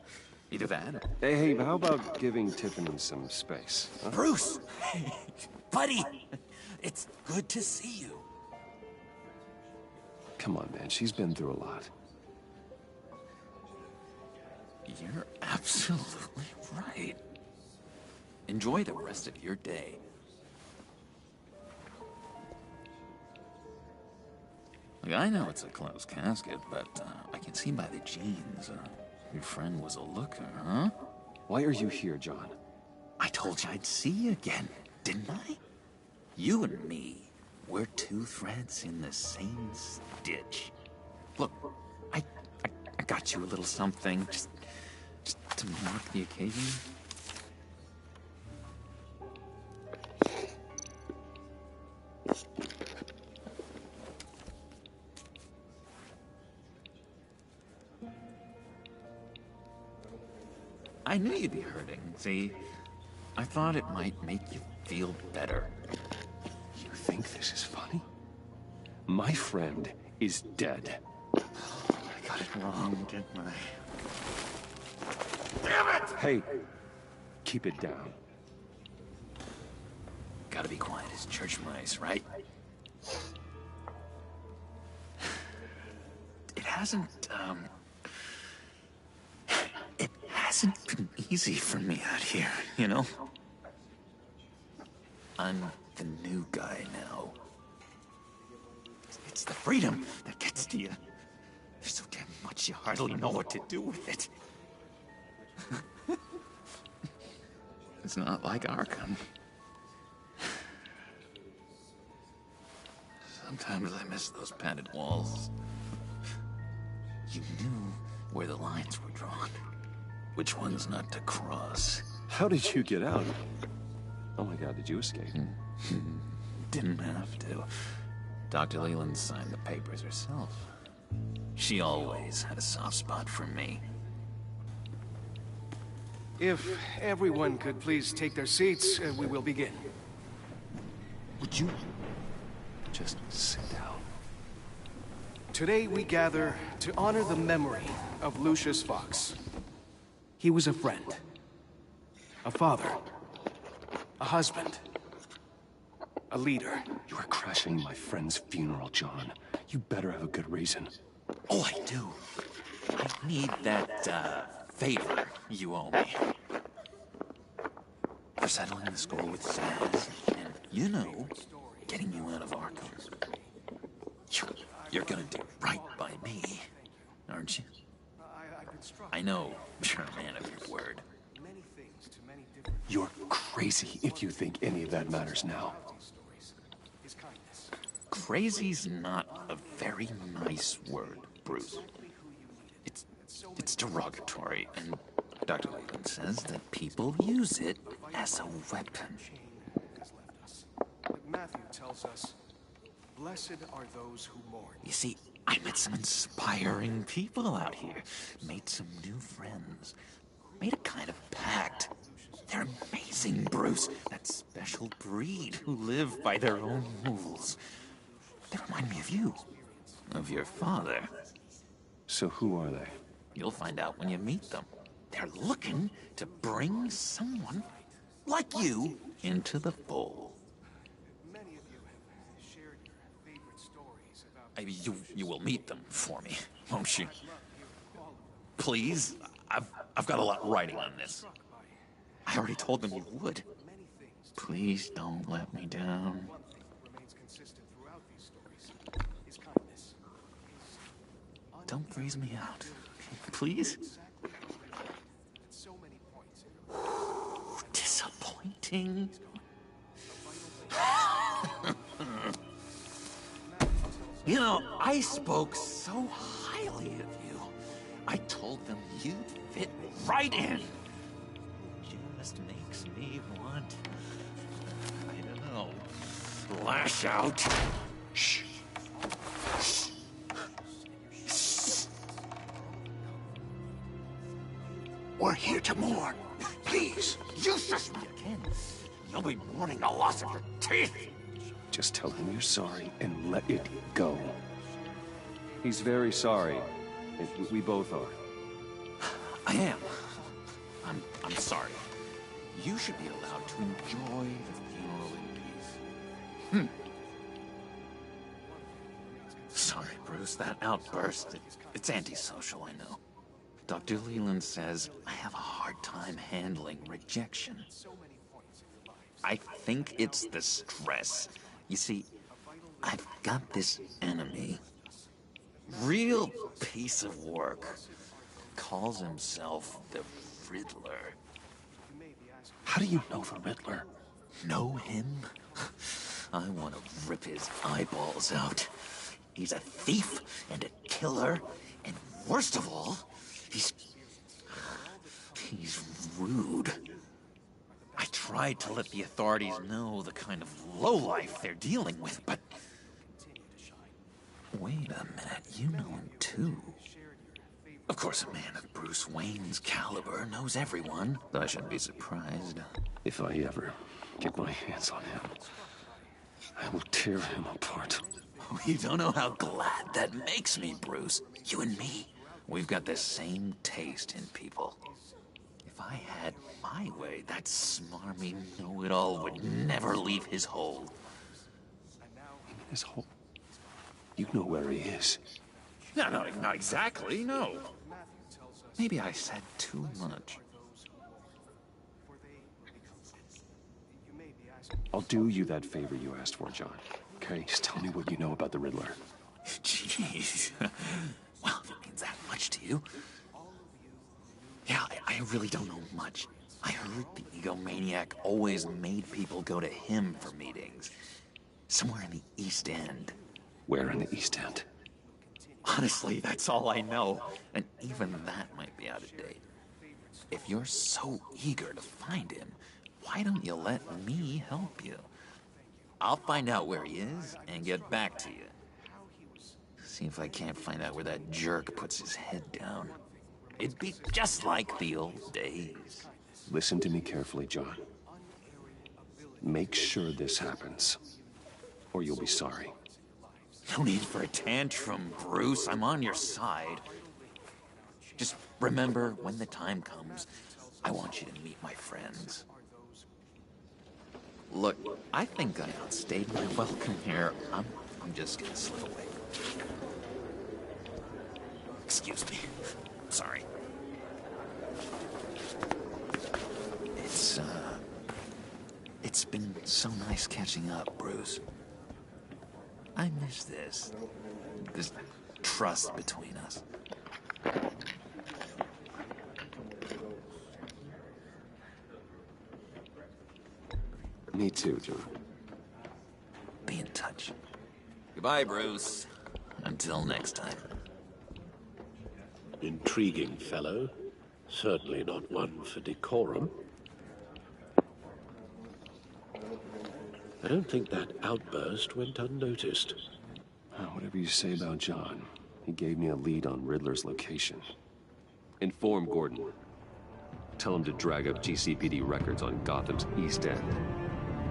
Either that or... Hey, how about giving Tiffany some space? Huh? Bruce! Buddy! It's good to see you. Come on, man. She's been through a lot. You're absolutely right. Enjoy the rest of your day. Look, I know it's a closed casket, but I can see by the jeans. Your friend was a looker, huh? Why are you here, John? I told you I'd see you again, didn't I? You and me, we're two threads in the same stitch. Look, I got you a little something, just to mark the occasion. I knew you'd be hurting, see? I thought it might make you feel better. You think this is funny? My friend is dead. I got it wrong, didn't I? Damn it! Hey, keep it down. Gotta be quiet as church mice, right? It hasn't been easy for me out here, you know? I'm the new guy now. It's the freedom that gets to you. There's so damn much you hardly know what to do with it. It's not like Arkham. Sometimes I miss those padded walls. You knew where the lines were drawn. Which ones not to cross. How did you get out? Oh my God, did you escape? Didn't have to. Dr. Leland signed the papers herself. She always had a soft spot for me. If everyone could please take their seats, we will begin. Would you just sit down? Today we gather to honor the memory of Lucius Fox. He was a friend, A father. A husband. A leader. You are crashing my friend's funeral, John. You better have a good reason. Oh, I do. I need that, favor you owe me. For settling the score with Zaz, and, you know, getting you out of Arkham. You're gonna do right by me, aren't you? I know you're a man of your word. You're crazy if you think any of that matters now. Crazy's not a very nice word, Bruce. It's derogatory, and Dr. Leland says that people use it as a weapon. Matthew tells us, blessed are those who mourn. You see, I met some inspiring people out here. Made some new friends. Made a kind of pact. They're amazing, Bruce. That special breed who live by their own rules. They remind me of you. Of your father. So who are they? You'll find out when you meet them. They're looking to bring someone like you into the fold. You will meet them for me, won't you? Please? I've got a lot riding on this. I already told them you would. Please don't let me down. Don't freeze me out. Please? Disappointing. You know, I spoke so highly of you. I told them you fit right in. Just makes me want, I don't know, lash out. Shh. We're here to mourn. Please, You shush me again. You'll be mourning the loss of your teeth. Just tell him you're sorry and let it go. He's very sorry. We both are. I am. I'm sorry. You should be allowed to enjoy the funeral in peace. Sorry, Bruce, that outburst, it's antisocial, I know. Dr. Leland says I have a hard time handling rejection. I think it's the stress. You see, I've got this enemy. Real piece of work. Calls himself the Riddler. How do you know the Riddler? Know him? I want to rip his eyeballs out. He's a thief and a killer, and worst of all, he's rude. I tried to let the authorities know the kind of lowlife they're dealing with, but... Wait a minute, you know him too. Of course, a man of Bruce Wayne's caliber knows everyone, though I shouldn't be surprised. If I ever get my hands on him, I will tear him apart. You don't know how glad that makes me, Bruce. You and me, we've got the same taste in people. If I had my way, that smarmy know-it-all would never leave his hole. His hole? You know where he is. No, not exactly, no. Maybe I said too much. I'll do you that favor you asked for, John. Okay? Just tell me what you know about the Riddler. Jeez. Well, if it means that much to you. Yeah, I really don't know much. I heard the egomaniac always made people go to him for meetings. Somewhere in the East End. Where in the East End? Honestly, that's all I know. And even that might be out of date. If you're so eager to find him, why don't you let me help you? I'll find out where he is and get back to you. See if I can't find out where that jerk puts his head down. It'd be just like the old days. Listen to me carefully, John. Make sure this happens, or you'll be sorry. No need for a tantrum, Bruce. I'm on your side. Just remember, when the time comes, I want you to meet my friends. Look, I think I outstayed my welcome here. I'm just gonna slip away. Excuse me. Sorry. It's been so nice catching up, Bruce. I miss this trust between us. Me too, John. Be in touch. Goodbye, Bruce. Until next time. Intriguing fellow. Certainly not one for decorum. I don't think that outburst went unnoticed. Whatever you say about John, he gave me a lead on Riddler's location. Inform Gordon. Tell him to drag up GCPD records on Gotham's East End.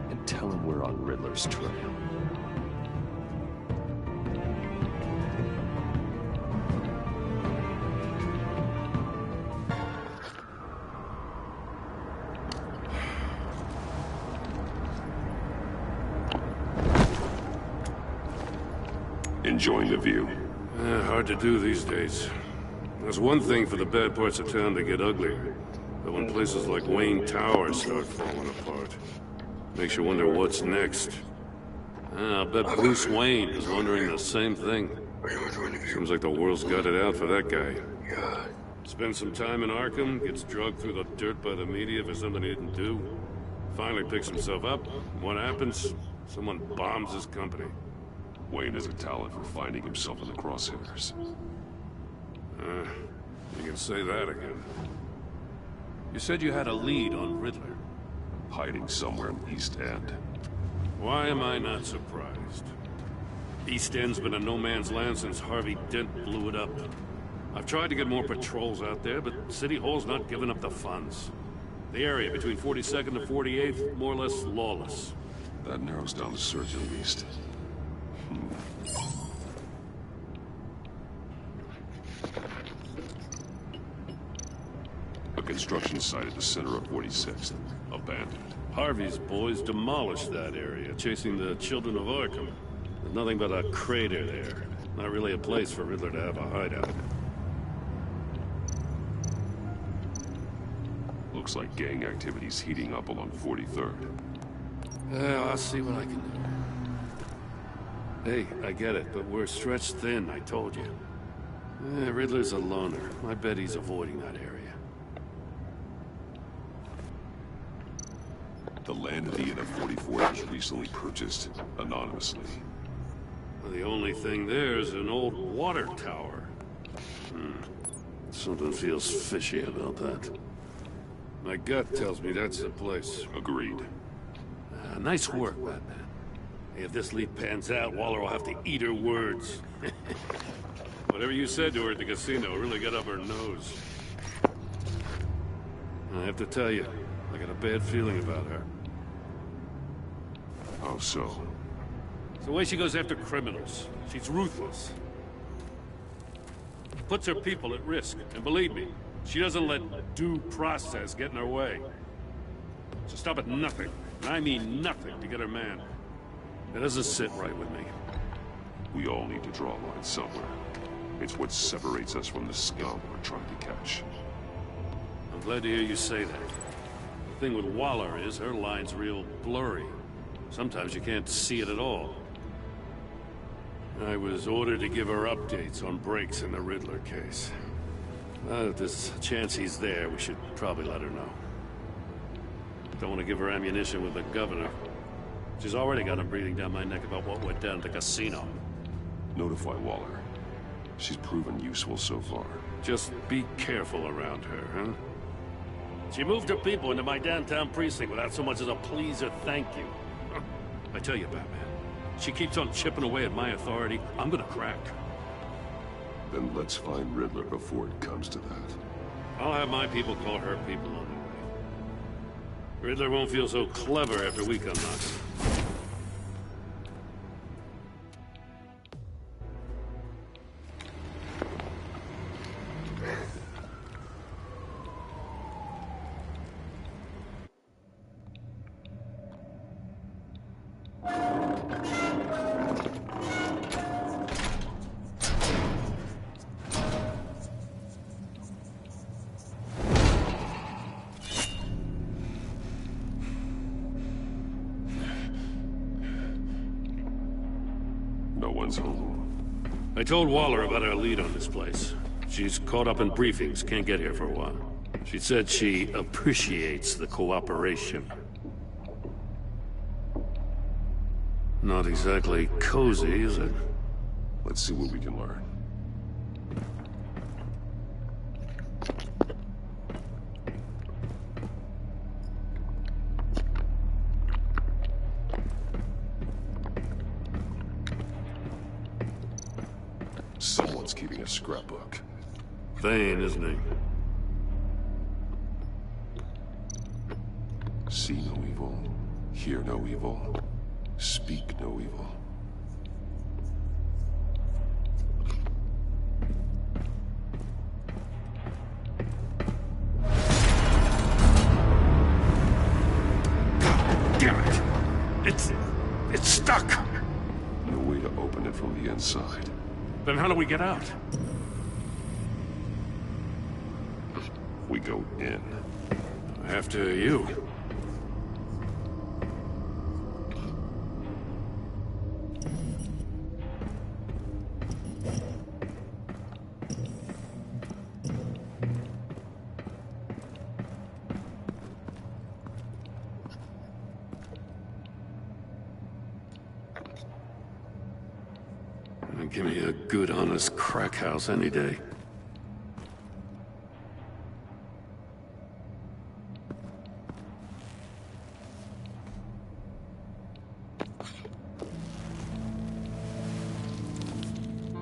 And tell him we're on Riddler's trail. Enjoying the view? Hard to do these days. There's one thing for the bad parts of town to get uglier, but when places like Wayne Tower start falling apart, makes you wonder what's next. I'll bet Bruce Wayne is wondering the same thing. Seems like the world's got it out for that guy. Spends some time in Arkham, gets drugged through the dirt by the media for something he didn't do. Finally picks himself up. What happens? Someone bombs his company. Wayne has a talent for finding himself in the crosshairs. You can say that again. You said you had a lead on Riddler. Hiding somewhere in the East End. Why am I not surprised? East End's been a no-man's land since Harvey Dent blew it up. I've tried to get more patrols out there, but City Hall's not giving up the funds. The area between 42nd and 48th, more or less lawless. That narrows down the search at least. A construction site at the center of 46th. Abandoned. Harvey's boys demolished that area, chasing the children of Arkham. There's nothing but a crater there. Not really a place for Riddler to have a hideout. Looks like gang activity's heating up along 43rd. Well, I'll see what I can do. Hey, I get it, but we're stretched thin, I told you. Riddler's a loner. I bet he's avoiding that area. The land at the end of 44 was recently purchased, anonymously. Well, the only thing there is an old water tower. Something feels fishy about that. My gut tells me that's the place. Agreed. Nice work, Batman. If this lead pans out, Waller will have to eat her words. Whatever you said to her at the casino really got up her nose. I have to tell you, I got a bad feeling about her. How so? It's the way she goes after criminals. She's ruthless. Puts her people at risk. And believe me, she doesn't let due process get in her way. She'll stop at nothing, and I mean nothing, to get her man. It doesn't sit right with me. We all need to draw a line somewhere. It's what separates us from the scum we're trying to catch. I'm glad to hear you say that. The thing with Waller is her line's real blurry. Sometimes you can't see it at all. I was ordered to give her updates on breaks in the Riddler case. If there's a chance he's there, we should probably let her know. Don't want to give her ammunition with the governor. She's already got him breathing down my neck about what went down at the casino. Notify Waller. She's proven useful so far. Just be careful around her, huh? She moved her people into my downtown precinct without so much as a please or thank you. I tell you, Batman, she keeps on chipping away at my authority, I'm gonna crack. Then let's find Riddler before it comes to that. I'll have my people call her people on the way. Riddler won't feel so clever after we come knocking. No one's home. I told Waller about our lead on this place. She's caught up in briefings, can't get here for a while. She said she appreciates the cooperation. Not exactly cozy, is it? Let's see what we can learn. Someone's keeping a scrapbook. Vain, isn't he? See no evil, hear no evil, speak no evil. Damn it! It's stuck! No way to open it from the inside. Then how do we get out? We go in. After you. Give me a good, honest crack house any day.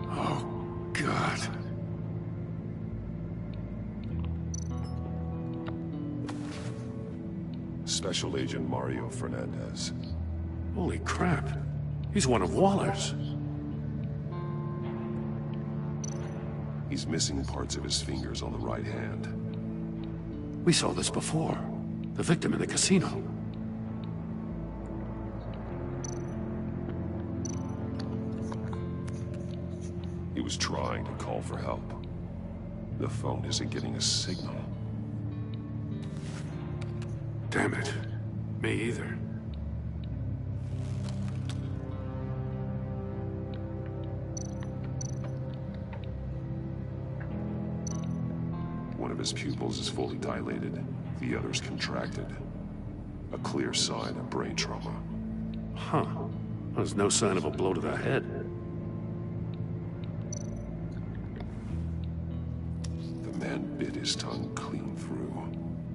Oh, God. Special Agent Mario Fernandez. Holy crap. He's one of Waller's. He's missing parts of his fingers on the right hand. We saw this before. The victim in the casino. He was trying to call for help. The phone isn't getting a signal. Damn it. Me either. One of his pupils is fully dilated, the other's contracted. A clear sign of brain trauma. Huh. There's no sign of a blow to the head. The man bit his tongue clean through.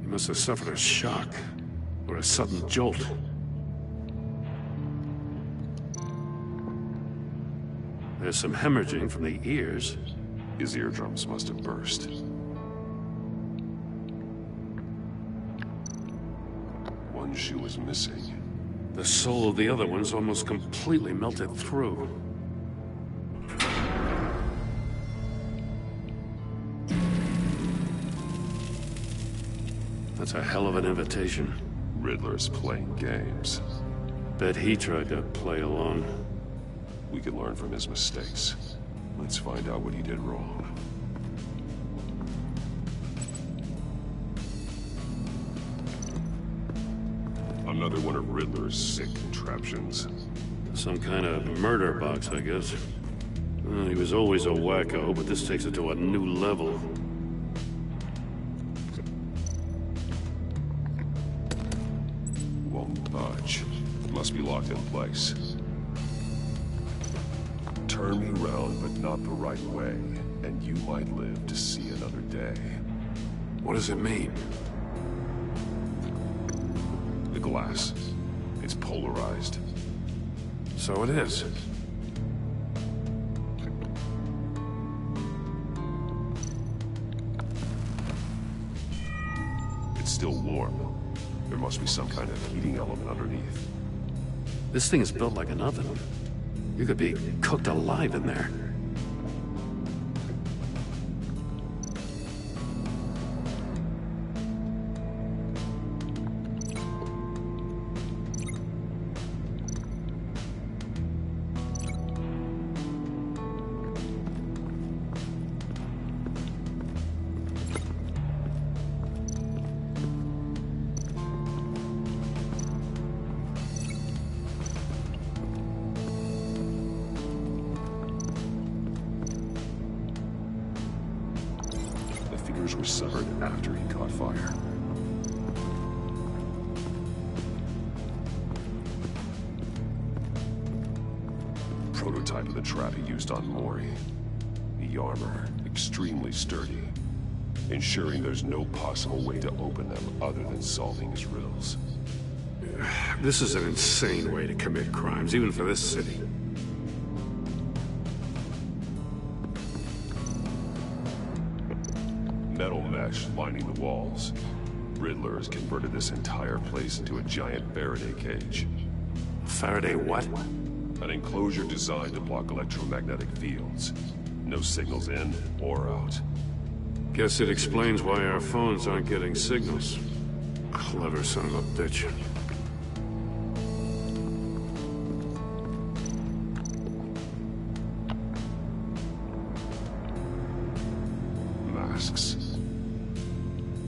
He must have suffered a shock, or a sudden jolt. There's some hemorrhaging from the ears. His eardrums must have burst. One shoe is missing. The sole of the other one's almost completely melted through. That's a hell of an invitation. Riddler's playing games. Bet he tried to play along. We can learn from his mistakes. Let's find out what he did wrong. Another one of Riddler's sick contraptions. Some kind of murder box, I guess. Well, he was always a wacko, but this takes it to a new level. Won't budge. Must be locked in place. Turn me round, but not the right way, and you might live to see another day. What does it mean? The glass. It's polarized. So it is. It's still warm. There must be some kind of heating element underneath. This thing is built like an oven. You could be cooked alive in there. motors were severed after he caught fire. Prototype of the trap he used on Mori. The armor, extremely sturdy, ensuring there's no possible way to open them other than solving his riddles. This is an insane way to commit crimes, even for this city. Metal mesh lining the walls. Riddler has converted this entire place into a giant Faraday cage. Faraday what? An enclosure designed to block electromagnetic fields. No signals in or out. Guess it explains why our phones aren't getting signals. Clever son of a bitch. Masks.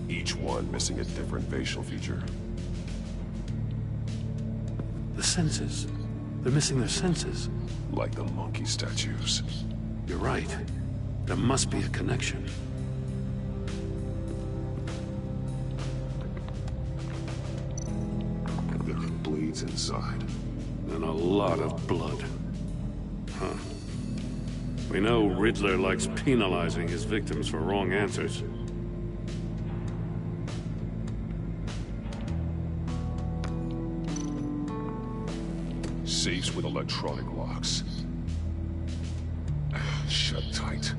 Each one missing a different facial feature. The senses. They're missing their senses. Like the monkey statues. You're right. There must be a connection. It bleeds inside. And a lot of blood. Huh. We know Riddler likes penalizing his victims for wrong answers. Safes with electronic locks. Shut tight.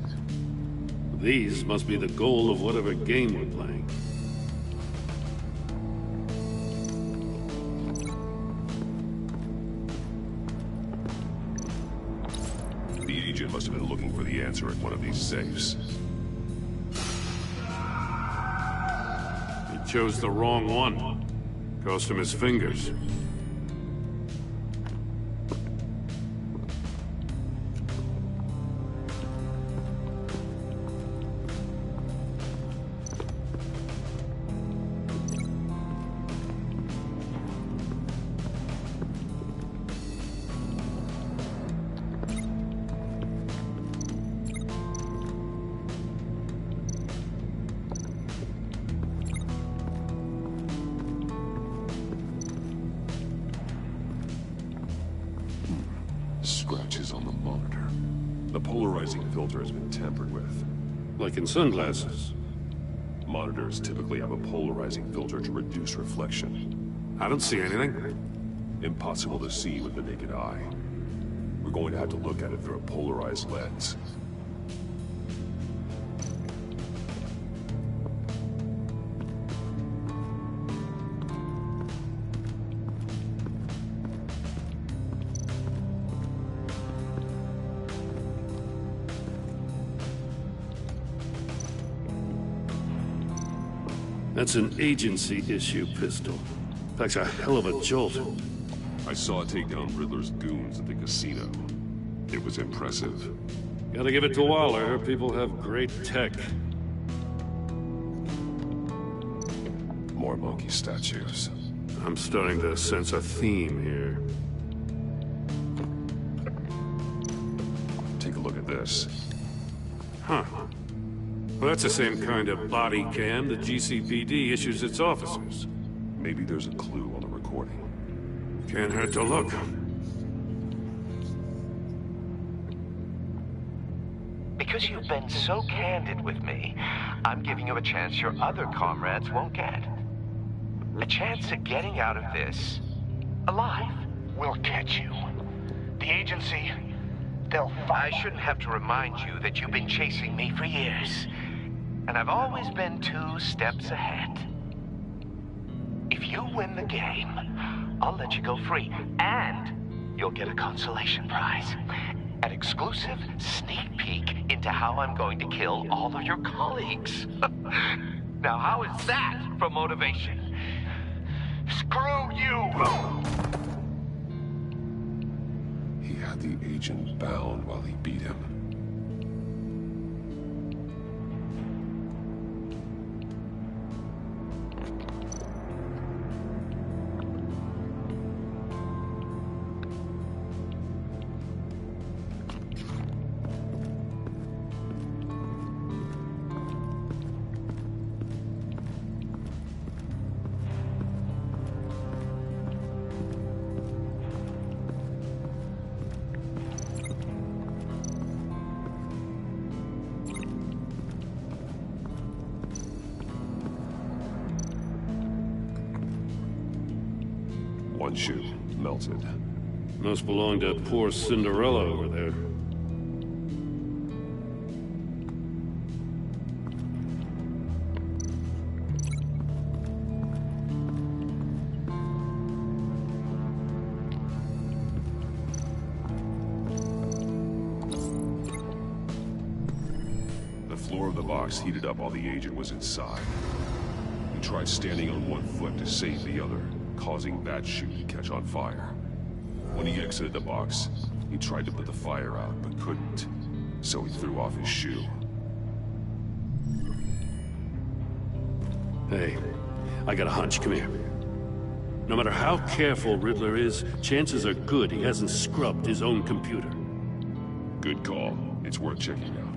These must be the goal of whatever game we're playing. The agent must have been looking for the answer at one of these safes. He chose the wrong one. Cost him his fingers. Scratches on the monitor. The polarizing filter has been tampered with. Like in sunglasses. Monitors typically have a polarizing filter to reduce reflection. I don't see anything. Impossible to see with the naked eye. We're going to have to look at it through a polarized lens. That's an agency-issue pistol. Packs a hell of a jolt. I saw it take down Riddler's goons at the casino. It was impressive. Gotta give it to Waller. Her people have great tech. More monkey statues. I'm starting to sense a theme here. Take a look at this. Huh. Well, that's the same kind of body cam the GCPD issues its officers. Maybe there's a clue on the recording. Can't hurt to look. Because you've been so candid with me, I'm giving you a chance your other comrades won't get. A chance at getting out of this alive. We'll catch you. The agency, they'll I shouldn't have to remind you that you've been chasing me for years. And I've always been 2 steps ahead. If you win the game, I'll let you go free. And you'll get a consolation prize. An exclusive sneak peek into how I'm going to kill all of your colleagues. Now, how is that for motivation? screw you! He had the agent bound while he beat him. One shoe, melted. Must belong to poor Cinderella over there. The floor of the box heated up while the agent was inside. He tried standing on one foot to save the other, causing that shoe to catch on fire. When he exited the box, he tried to put the fire out, but couldn't. So he threw off his shoe. Hey, I got a hunch. Come here. No matter how careful Riddler is, chances are good he hasn't scrubbed his own computer. Good call. It's worth checking out.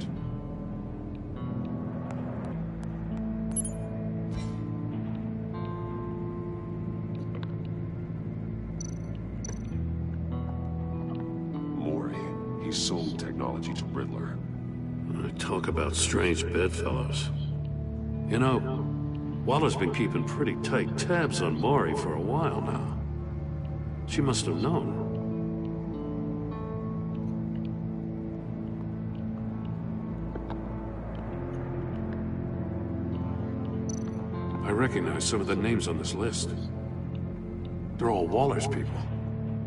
He sold technology to Riddler. Talk about strange bedfellows. You know, Waller's been keeping pretty tight tabs on Maury for a while now. She must have known. I recognize some of the names on this list. They're all Waller's people.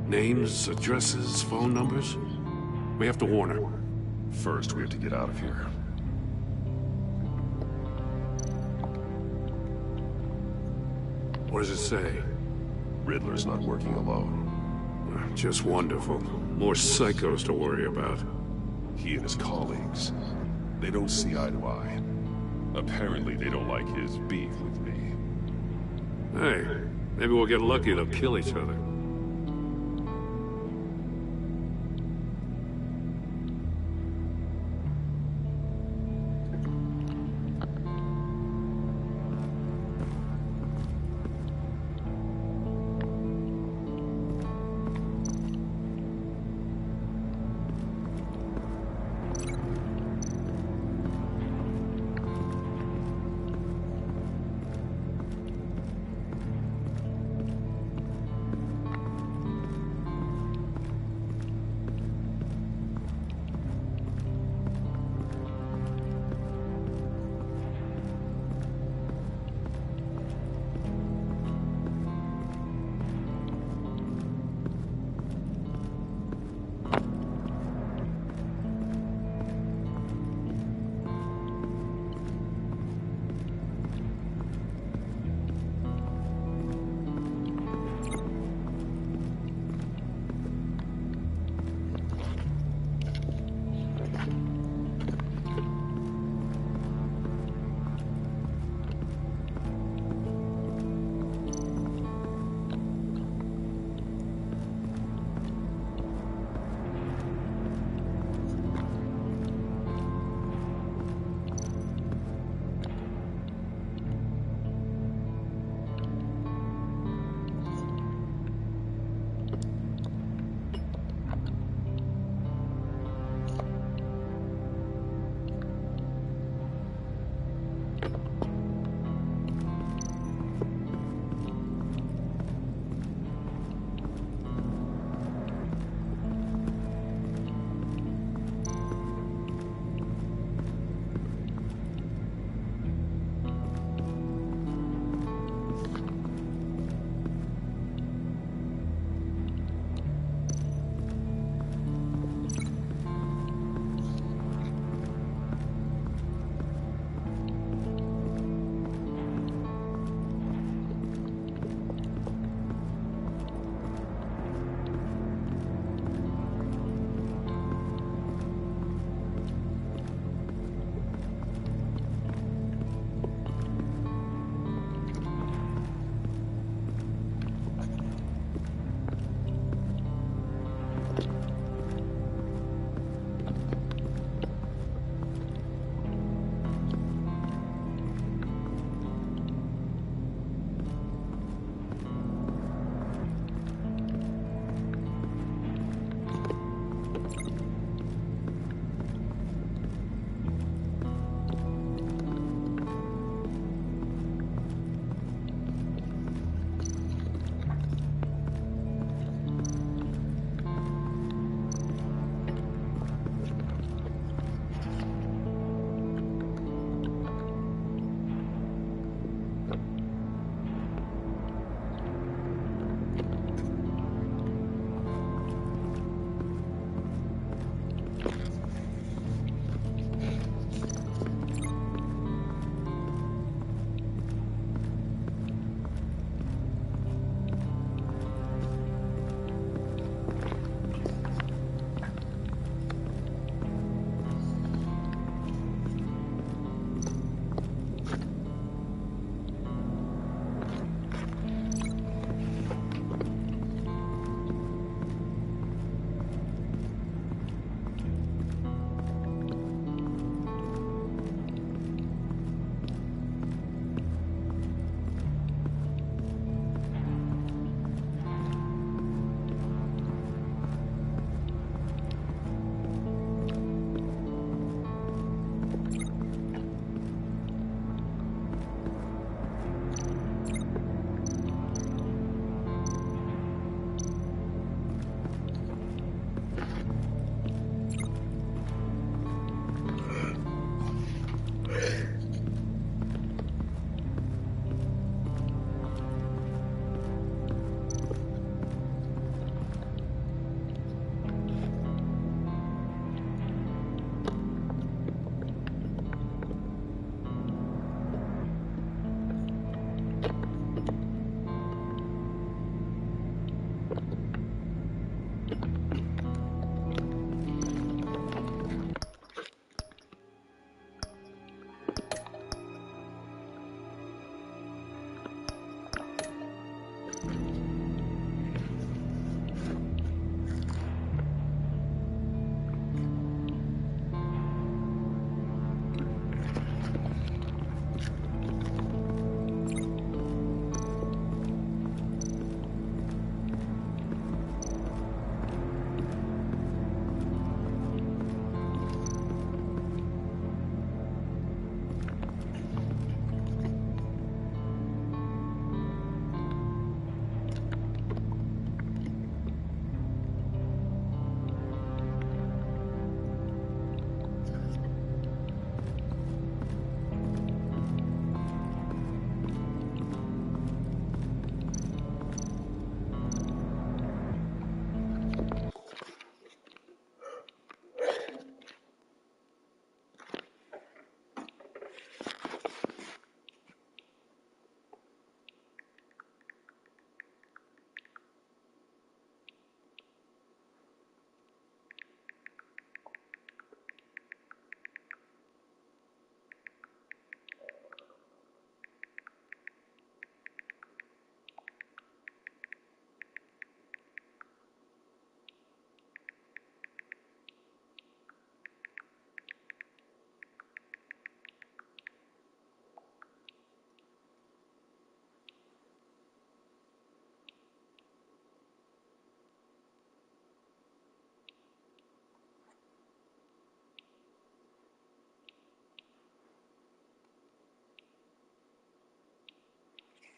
Names, addresses, phone numbers. We have to warn her. First, we have to get out of here. What does it say? Riddler's not working alone. Just wonderful. More psychos to worry about. He and his colleagues. They don't see eye to eye. Apparently, they don't like his beef with me. Hey, maybe we'll get lucky to kill each other.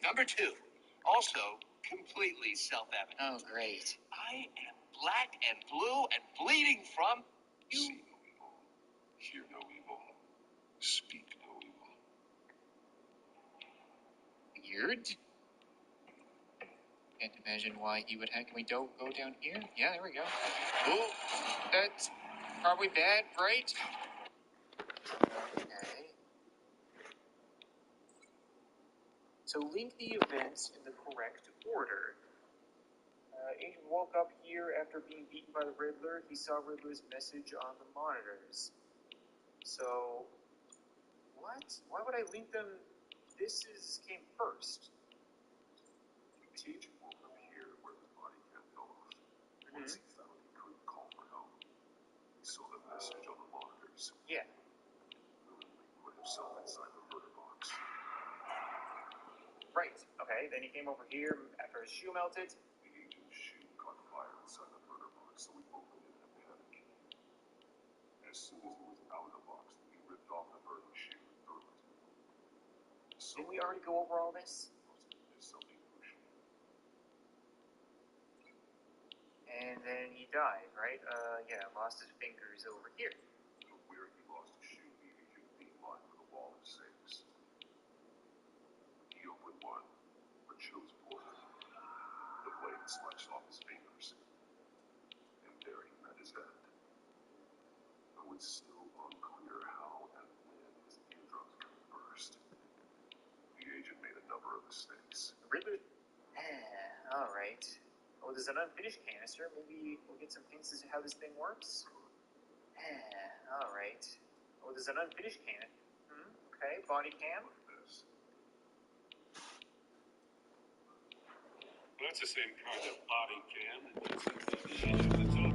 Number 2, also completely self-evident. Oh, great. I am black and blue and bleeding from you. See no evil, hear no evil, speak no evil. Weird. Can't imagine why he would have. Can we go down here? Yeah, there we go. Oh, that's probably bad, right? Okay. So link the events in the correct order. Agent woke up here after being beaten by the Riddler. He saw Riddler's message on the monitors. So, what? Why would I link them? Came first. The agent woke up here where his body cam fell off. Once he found he couldn't call for help, he saw the message on the monitors. Yeah. Willingly put himself inside the murder box. Right. Okay. Then he came over here after his shoe melted. The agent's shoe caught fire inside the murder box, so he opened it in a panic. As soon as he was out of the box, he ripped off the burning shoe and threw it. Didn't we already go over all this? Something crucial. And then he died, right? Yeah, lost his fingers over here. But where he lost his shoe, the agent beelined for the wall of safes. He opened one, but chose poorly. The blade sliced off his fingers. And there he met his end. Though it's still unclear how and when his eardrums could burst. The agent made a number of mistakes. Riddler? Alright. Oh, there's an unfinished canister. Maybe we'll get some hints as to how this thing works? Alright. Oh, there's an unfinished can. Okay, body cam. That's the same kind of body cam that seems to be the agent that's on.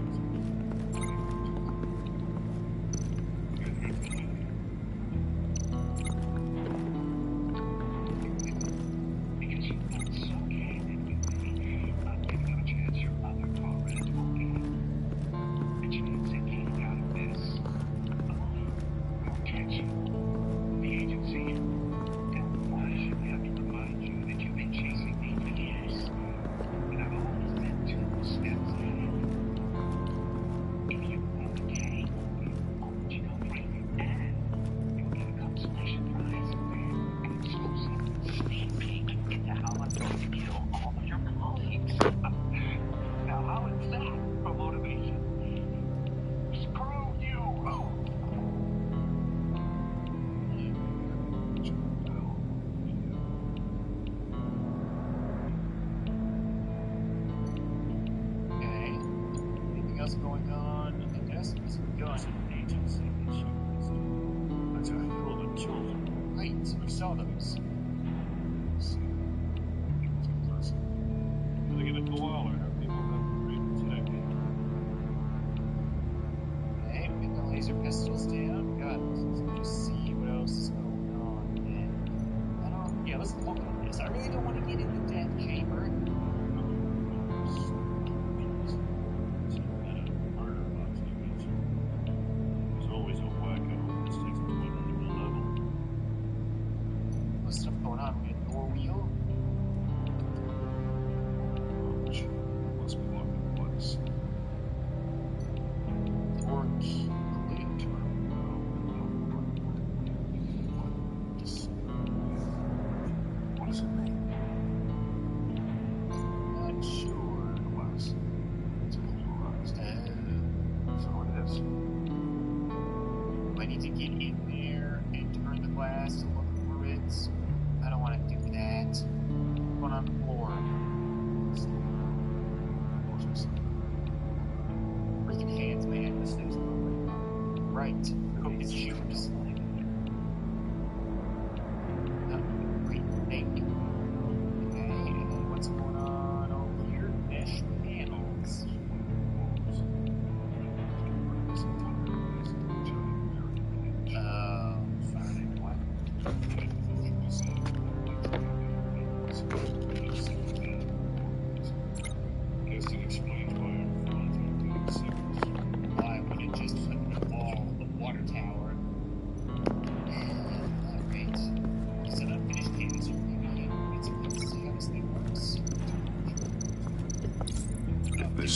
Going on, I guess it's gun agency issues. That's how you roll the children. Right, we saw those. Are they gonna go all or have people have to protect it? Okay, we get the laser pistols down. God, let's just see what else is going on. Yeah, let's look at this. I really don't want to get in the death chamber.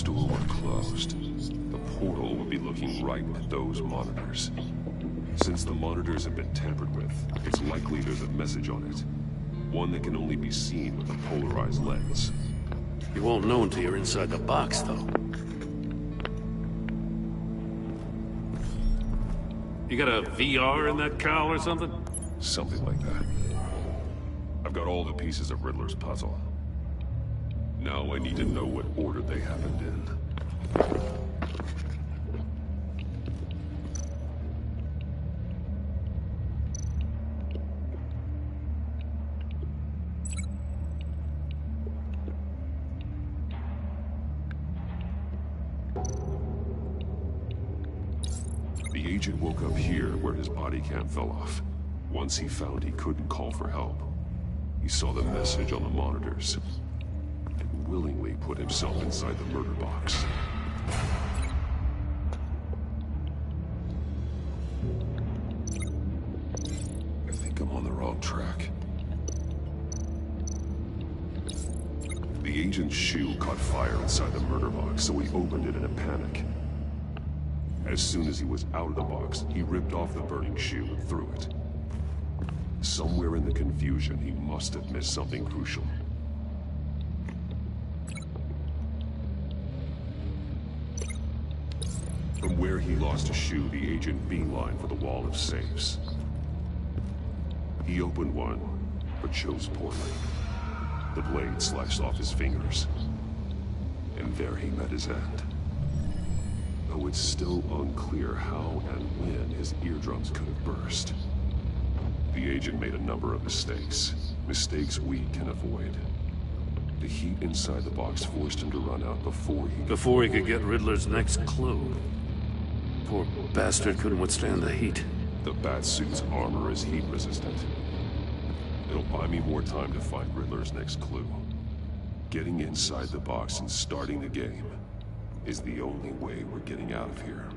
store were closed, the portal would be looking right at those monitors. Since the monitors have been tampered with, it's likely there's a message on it. One that can only be seen with a polarized lens. You won't know until you're inside the box, though. You got a VR in that cowl or something? Something like that. I've got all the pieces of Riddler's puzzle. Now I need to know what order they happened in. The agent woke up here where his body cam fell off. Once he found he couldn't call for help, he saw the message on the monitors and willingly put himself inside the murder box. I think I'm on the wrong track. The agent's shoe caught fire inside the murder box, so he opened it in a panic. As soon as he was out of the box, he ripped off the burning shoe and threw it. Somewhere in the confusion, he must have missed something crucial. From where he lost a shoe, the agent beelined for the wall of safes. He opened one, but chose poorly. The blade slashed off his fingers, and there he met his end. Though it's still unclear how and when his eardrums could have burst. The agent made a number of mistakes. Mistakes we can avoid. The heat inside the box forced him to run out before he could get Riddler's next clue. Poor bastard couldn't withstand the heat. The Batsuit's armor is heat resistant. It'll buy me more time to find Riddler's next clue. Getting inside the box and starting the game is the only way we're getting out of here.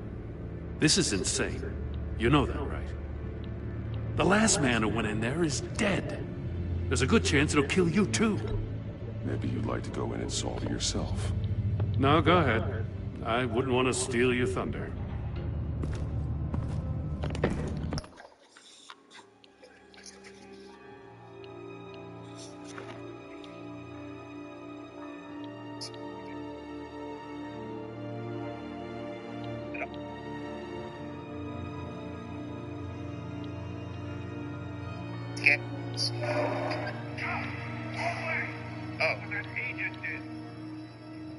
This is insane. You know that, right? The last man who went in there is dead. There's a good chance it'll kill you too. Maybe you'd like to go in and solve it yourself. No, go ahead. I wouldn't want to steal your thunder.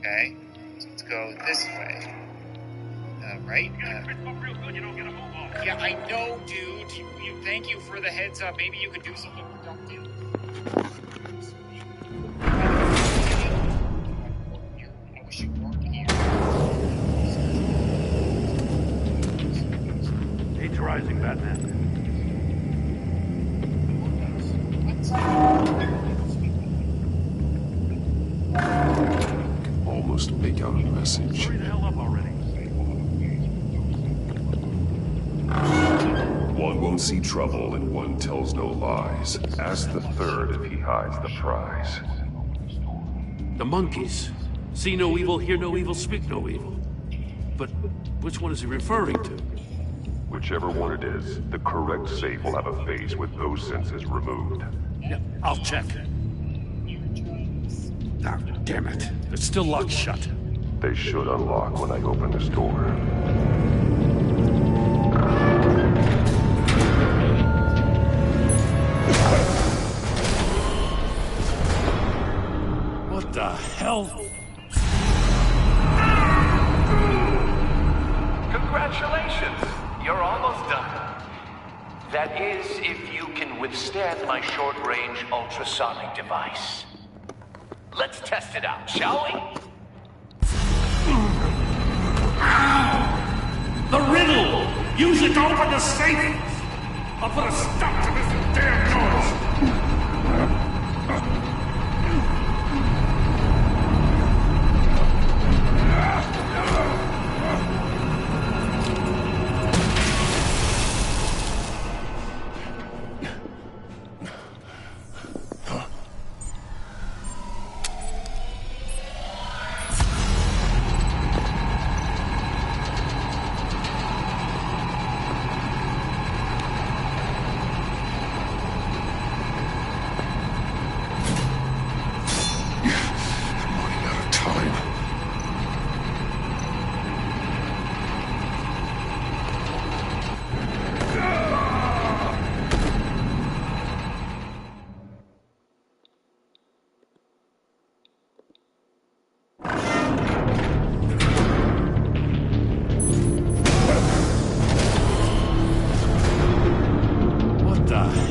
Okay, so let's go this way. Right? Yeah, I know, dude. Thank you for the heads up. Maybe you could do something productive. I wish you weren't here. Heat's rising, Batman. Almost make out a message. Hurry the hell up already. One won't see trouble and one tells no lies. Ask the third if he hides the prize. The monkeys. See no evil, hear no evil, speak no evil. But which one is he referring to? Whichever one it is, the correct safe will have a face with those senses removed. Yeah, I'll check. Ah, damn it. It's still locked shut. They should unlock when I open this door. What the hell? Congratulations! You're almost done. That is, if you can withstand my short-range ultrasonic device. Let's test it out, shall we? The riddle! Use it to open the safe! I'll put a stop to this damn noise!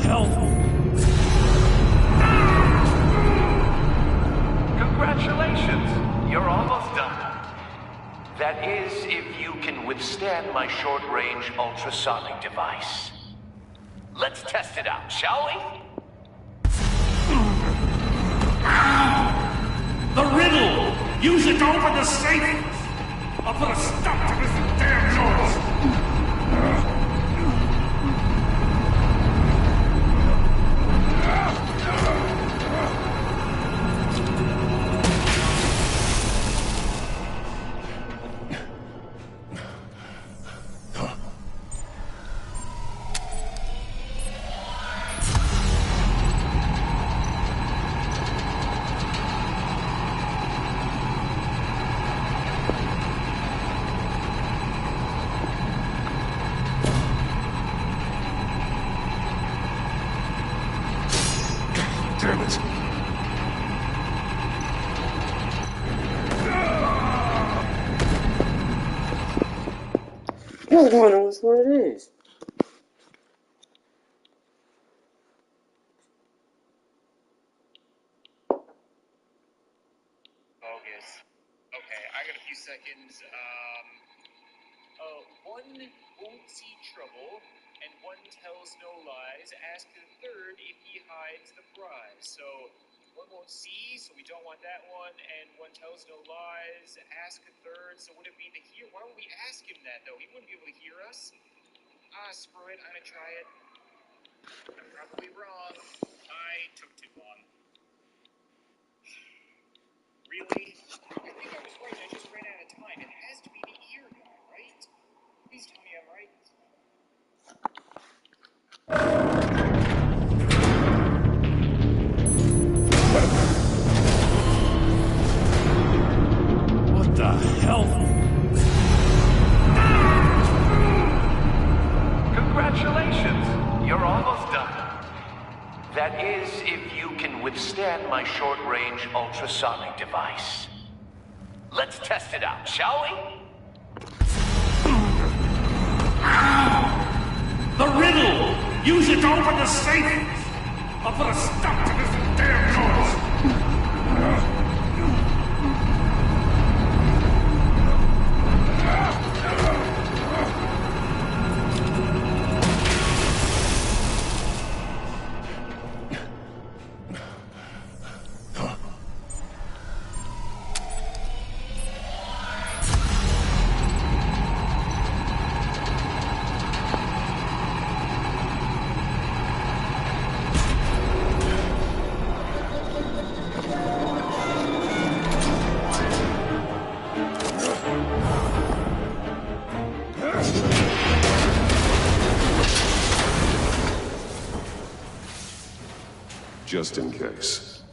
hell? Congratulations! You're almost done. That is, if you can withstand my short-range ultrasonic device. Let's test it out, shall we? The riddle! Use it to open the safe! I'll put a stop to this damn noise! Damn it. What's going on? What's what it is? Bogus. Okay, I got a few seconds. One won't see trouble, and one tells no lies. Ask the third if he hides the prize. So, one won't see, so we don't want that one, and one tells no lies. Ask a third, so would it be the hear? Why would we ask him that, though? He wouldn't be able to hear us. Screw it. I'm gonna try it. I'm probably wrong. I took too long. Really? I think I was right. I just ran out of time. It has to be the ear guy, right? Please tell me I'm right. What the hell? Congratulations! You're almost done. That is, if you can withstand my short-range ultrasonic device. Let's test it out, shall we? The riddle! Use it to open the safe! I'll put a stop to this damn noise! Just in case.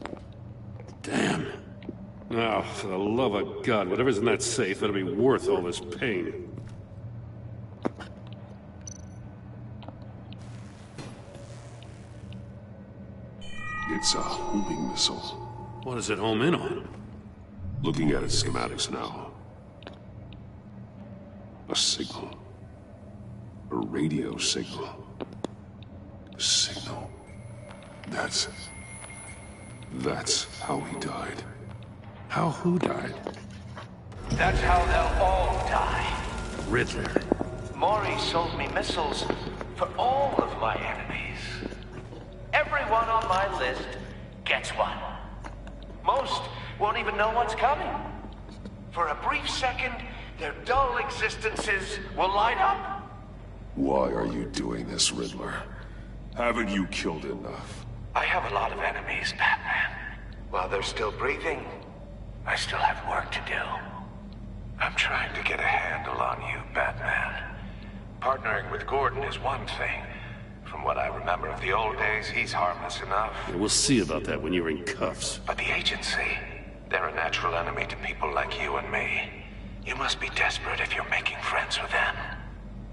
Damn. Oh, for the love of God, whatever's in that safe better be worth all this pain. It's a homing missile. What does it home in on? Looking at its schematics now. A signal. A radio signal. A signal. That's how he died. How who died? That's how they'll all die. Riddler. Maury sold me missiles for all of my enemies. Everyone on my list gets one. Most won't even know what's coming. For a brief second, their dull existences will light up. Why are you doing this, Riddler? Haven't you killed enough? I have a lot of enemies, Batman. While they're still breathing, I still have work to do. I'm trying to get a handle on you, Batman. Partnering with Gordon is one thing. From what I remember of the old days, he's harmless enough. Yeah, we'll see about that when you're in cuffs. But the agency, they're a natural enemy to people like you and me. You must be desperate if you're making friends with them.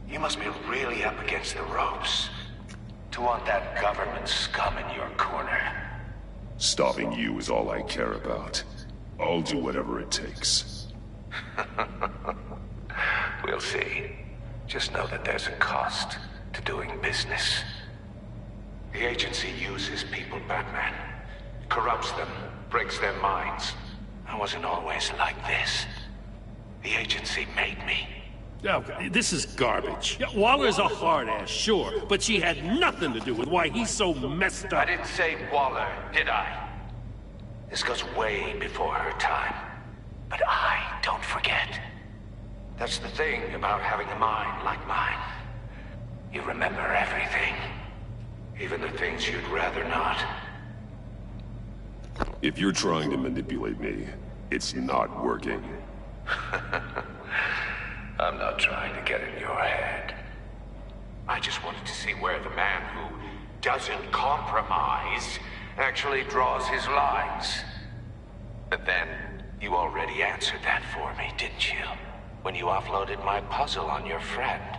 You must be really up against the ropes to want that government scum in your corner. Stopping you is all I care about. I'll do whatever it takes. We'll see. Just know that there's a cost to doing business. The agency uses people, Batman. Corrupts them, breaks their minds. I wasn't always like this. The agency made me. Okay, this is garbage. Yeah, Waller's a hard-ass, sure, but she had nothing to do with why he's so messed up. I didn't say Waller, did I? This goes way before her time. But I don't forget. That's the thing about having a mind like mine. You remember everything. Even the things you'd rather not. If you're trying to manipulate me, it's not working. I'm not trying to get in your head. I just wanted to see where the man who doesn't compromise actually draws his lines. But then, you already answered that for me, didn't you? When you offloaded my puzzle on your friend.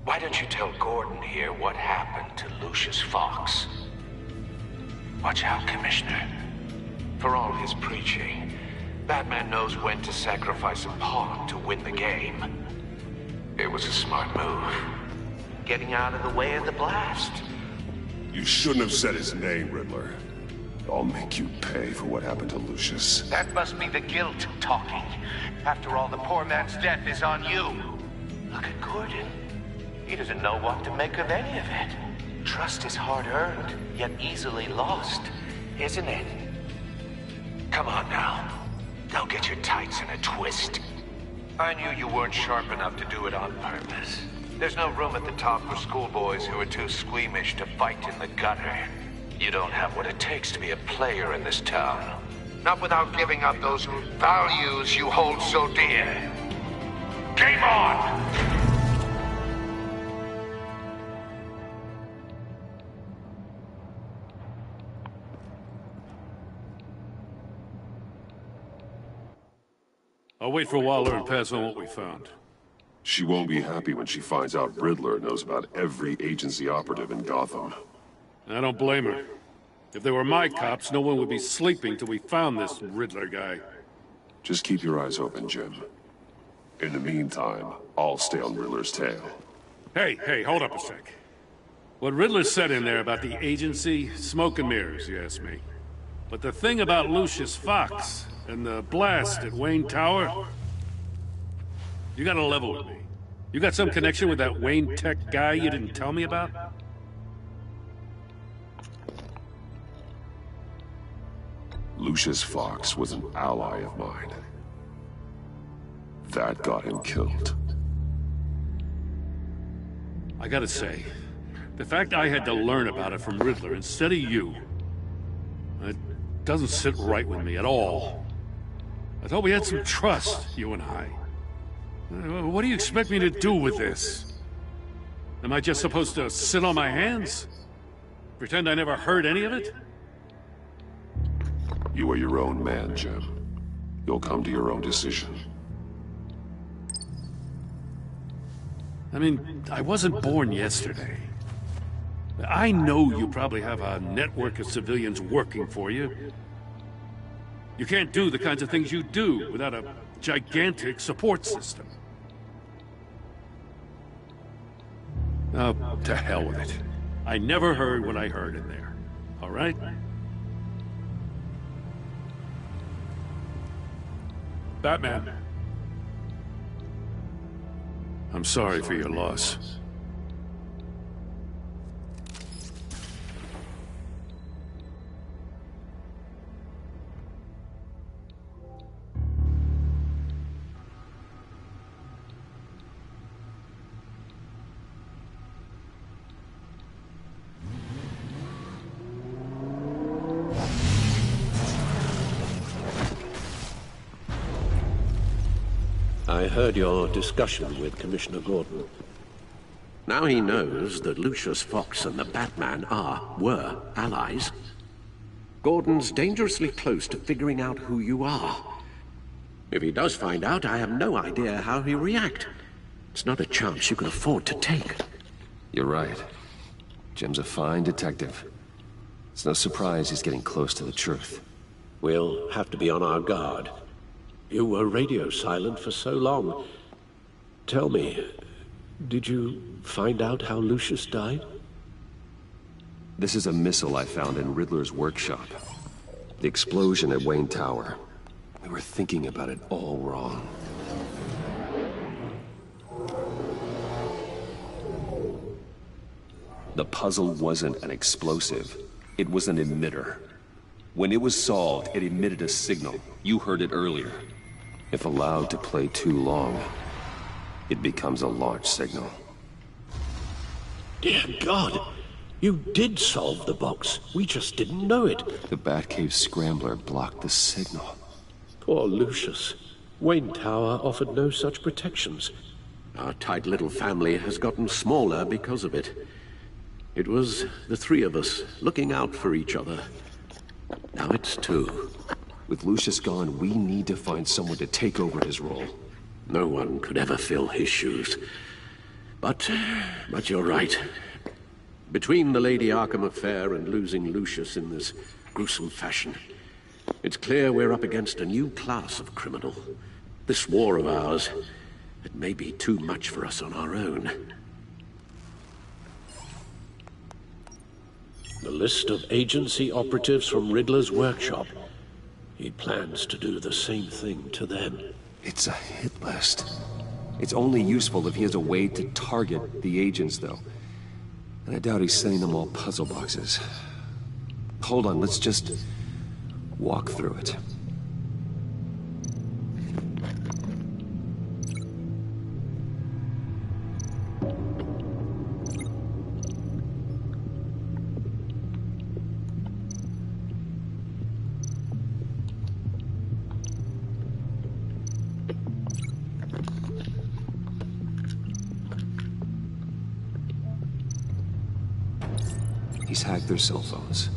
Why don't you tell Gordon here what happened to Lucius Fox? Watch out, Commissioner. For all his preaching, Batman knows when to sacrifice a pawn to win the game. It was a smart move. Getting out of the way of the blast. You shouldn't have said his name, Riddler. I'll make you pay for what happened to Lucius. That must be the guilt talking. After all, the poor man's death is on you. Look at Gordon. He doesn't know what to make of any of it. Trust is hard-earned, yet easily lost, isn't it? Come on now. Don't get your tights in a twist. I knew you weren't sharp enough to do it on purpose. There's no room at the top for schoolboys who are too squeamish to fight in the gutter. You don't have what it takes to be a player in this town. Not without giving up those values you hold so dear. Game on! I'll wait for Waller and pass on what we found. She won't be happy when she finds out Riddler knows about every agency operative in Gotham. I don't blame her. If they were my cops, no one would be sleeping till we found this Riddler guy. Just keep your eyes open, Jim. In the meantime, I'll stay on Riddler's tail. Hey, hold up a sec. What Riddler said in there about the agency, smoke and mirrors, you ask me. But the thing about Lucius Fox and the blast at Wayne Tower, you gotta level with me. You got some connection with that Wayne Tech guy you didn't tell me about? Lucius Fox was an ally of mine. That got him killed. I gotta say, the fact I had to learn about it from Riddler instead of you, it doesn't sit right with me at all. I thought we had some trust, you and I. What do you expect me to do with this? Am I just supposed to sit on my hands? Pretend I never heard any of it? You are your own man, Jim. You'll come to your own decision. I mean, I wasn't born yesterday. I know you probably have a network of civilians working for you. You can't do the kinds of things you do without a gigantic support system. Oh, to hell with it. I never heard what I heard in there. All right? Batman. I'm sorry for your loss. I heard your discussion with Commissioner Gordon. Now he knows that Lucius Fox and the Batman were allies. Gordon's dangerously close to figuring out who you are. If he does find out, I have no idea how he'll react. It's not a chance you can afford to take. You're right. Jim's a fine detective. It's no surprise he's getting close to the truth. We'll have to be on our guard. You were radio silent for so long. Tell me, did you find out how Lucius died? This is a missile I found in Riddler's workshop. The explosion at Wayne Tower. We were thinking about it all wrong. The puzzle wasn't an explosive. It was an emitter. When it was solved, it emitted a signal. You heard it earlier. If allowed to play too long, it becomes a launch signal. Dear God! You did solve the box. We just didn't know it. The Batcave scrambler blocked the signal. Poor Lucius. Wayne Tower offered no such protections. Our tight little family has gotten smaller because of it. It was the three of us looking out for each other. Now it's two. With Lucius gone, we need to find someone to take over his role. No one could ever fill his shoes. But you're right. Between the Lady Arkham affair and losing Lucius in this gruesome fashion, it's clear we're up against a new class of criminal. This war of ours, it may be too much for us on our own. The list of agency operatives from Riddler's workshop. He plans to do the same thing to them. It's a hit list. It's only useful if he has a way to target the agents, though. And I doubt he's sending them all puzzle boxes. Hold on, let's just walk through it. He's hacked their cell phones.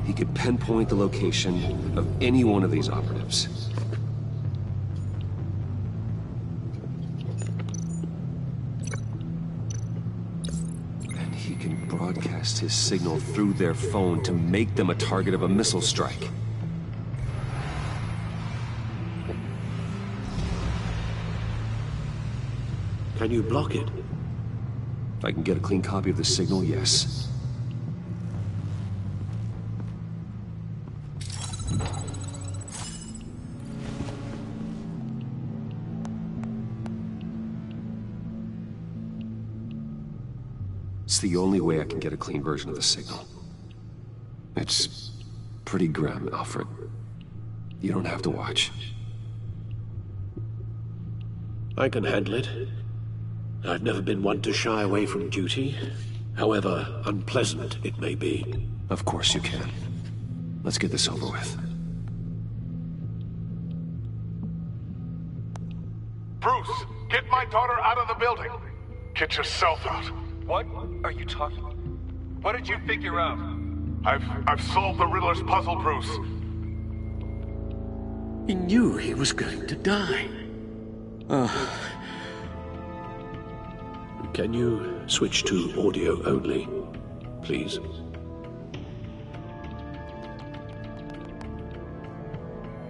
He could pinpoint the location of any one of these operatives. And he can broadcast his signal through their phone to make them a target of a missile strike. Can you block it? If I can get a clean copy of the signal, yes. It's the only way I can get a clean version of the signal. It's pretty grim, Alfred. You don't have to watch. I can handle it. I've never been one to shy away from duty, however unpleasant it may be. Of course you can. Let's get this over with. Bruce, get my daughter out of the building. Get yourself out. What are you talking? What did you figure out? I've solved the Riddler's puzzle, Bruce. He knew he was going to die. Can you switch to audio only, please?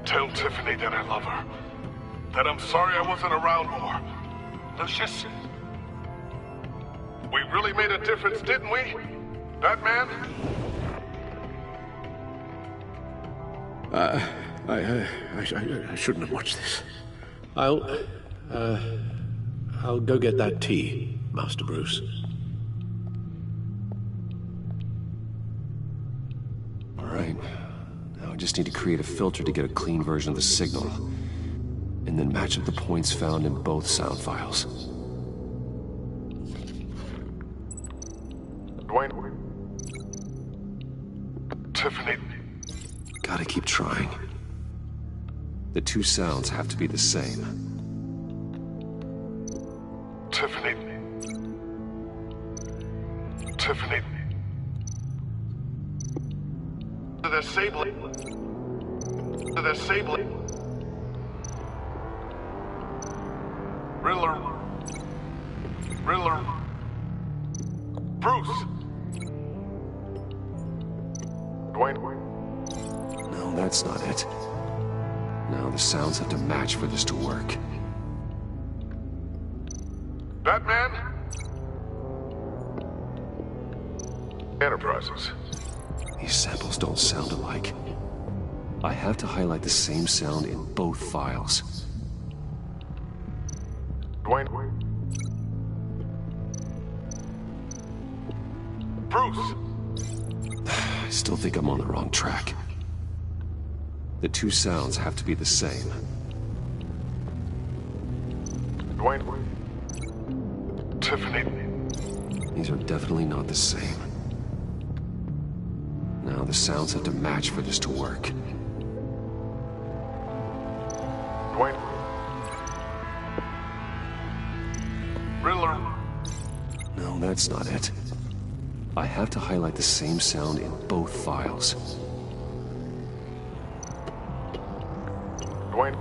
Tell Tiffany that I love her. That I'm sorry I wasn't around more. Lucius? We really made a difference, didn't we? Batman? I shouldn't have watched this. I'll go get that tea, Master Bruce. All right. Now I just need to create a filter to get a clean version of the signal. And then match up the points found in both sound files. Dwayne. Tiffany. Gotta keep trying. The two sounds have to be the same. Tiffany. Tiffany. They're sabling. They're sabling. Riddler. Riddler. Bruce. Dwayne. No, that's not it. Now the sounds have to match for this to work. Batman? Enterprises. These samples don't sound alike. I have to highlight the same sound in both files. Dwayne. Bruce! I still think I'm on the wrong track. The two sounds have to be the same. Dwayne. Tiffany. These are definitely not the same. Now the sounds have to match for this to work. Dwayne. Riddler. No, that's not it. I have to highlight the same sound in both files. Dwayne.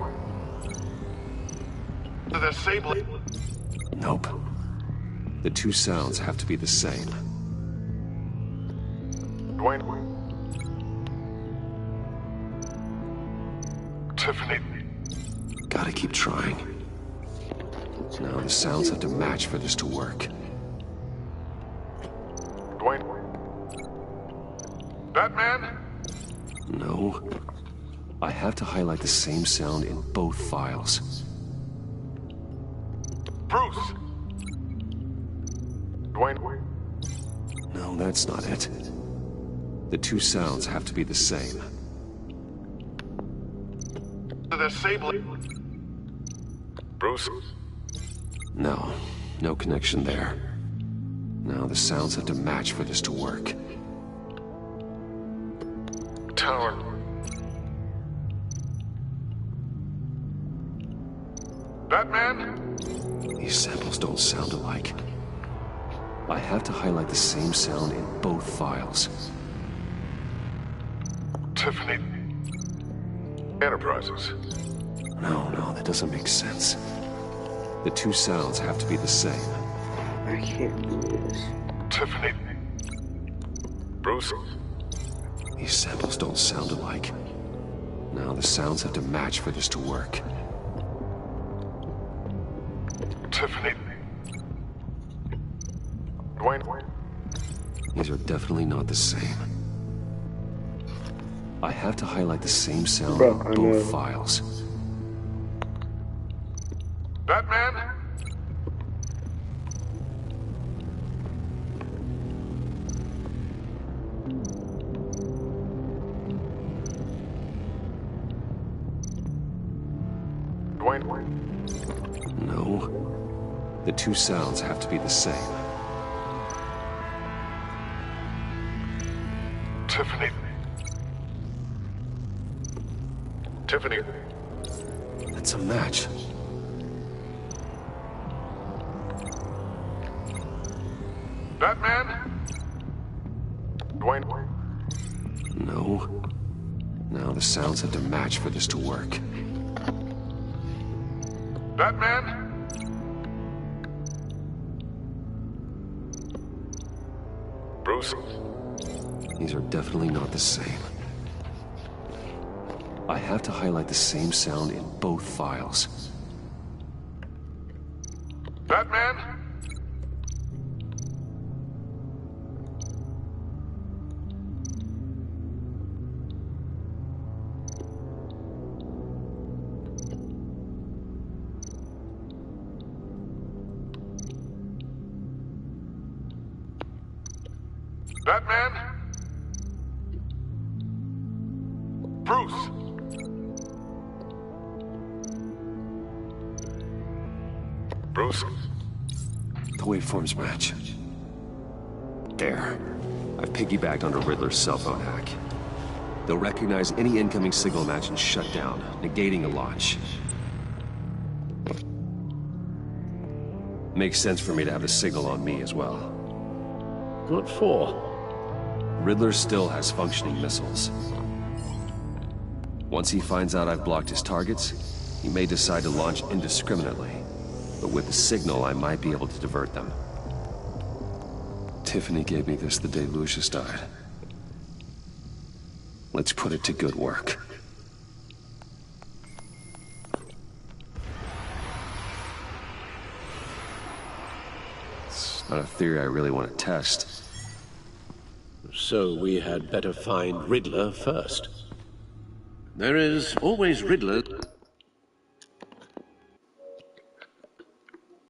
The Sable. Nope. The two sounds have to be the same. Dwayne. Tiffany. Gotta keep trying. Now the sounds have to match for this to work. Dwayne. Batman? No. I have to highlight the same sound in both files. Bruce. Dwayne. No, that's not it. The two sounds have to be the same. The Sable. Bruce. No, no connection there. Now the sounds have to match for this to work. Tower. Batman? These samples don't sound alike. I have to highlight the same sound in both files. Tiffany. Enterprises. No, that doesn't make sense. The two sounds have to be the same. I can't do this. Tiffany. Bruce. These samples don't sound alike. Now the sounds have to match for this to work. Tiffany. Dwayne. These are definitely not the same. I have to highlight the same sound in both files. Batman? Dwayne. No. The two sounds have to be the same. Tiffany. Tiffany. That's a match. Batman? Dwayne. No. Now the sounds have to match for this to work. Batman? Bruce. These are definitely not the same. I have to highlight the same sound in both files. Batman? Batman? Bruce? Bruce? The waveforms match. There. I've piggybacked onto Riddler's cell phone hack. They'll recognize any incoming signal match and shut down, negating a launch. Makes sense for me to have the signal on me as well. What for? Riddler still has functioning missiles. Once he finds out I've blocked his targets, he may decide to launch indiscriminately. But with the signal, I might be able to divert them. Tiffany gave me this the day Lucius died. Let's put it to good work. It's not a theory I really want to test. So we had better find Riddler first. There is always Riddler.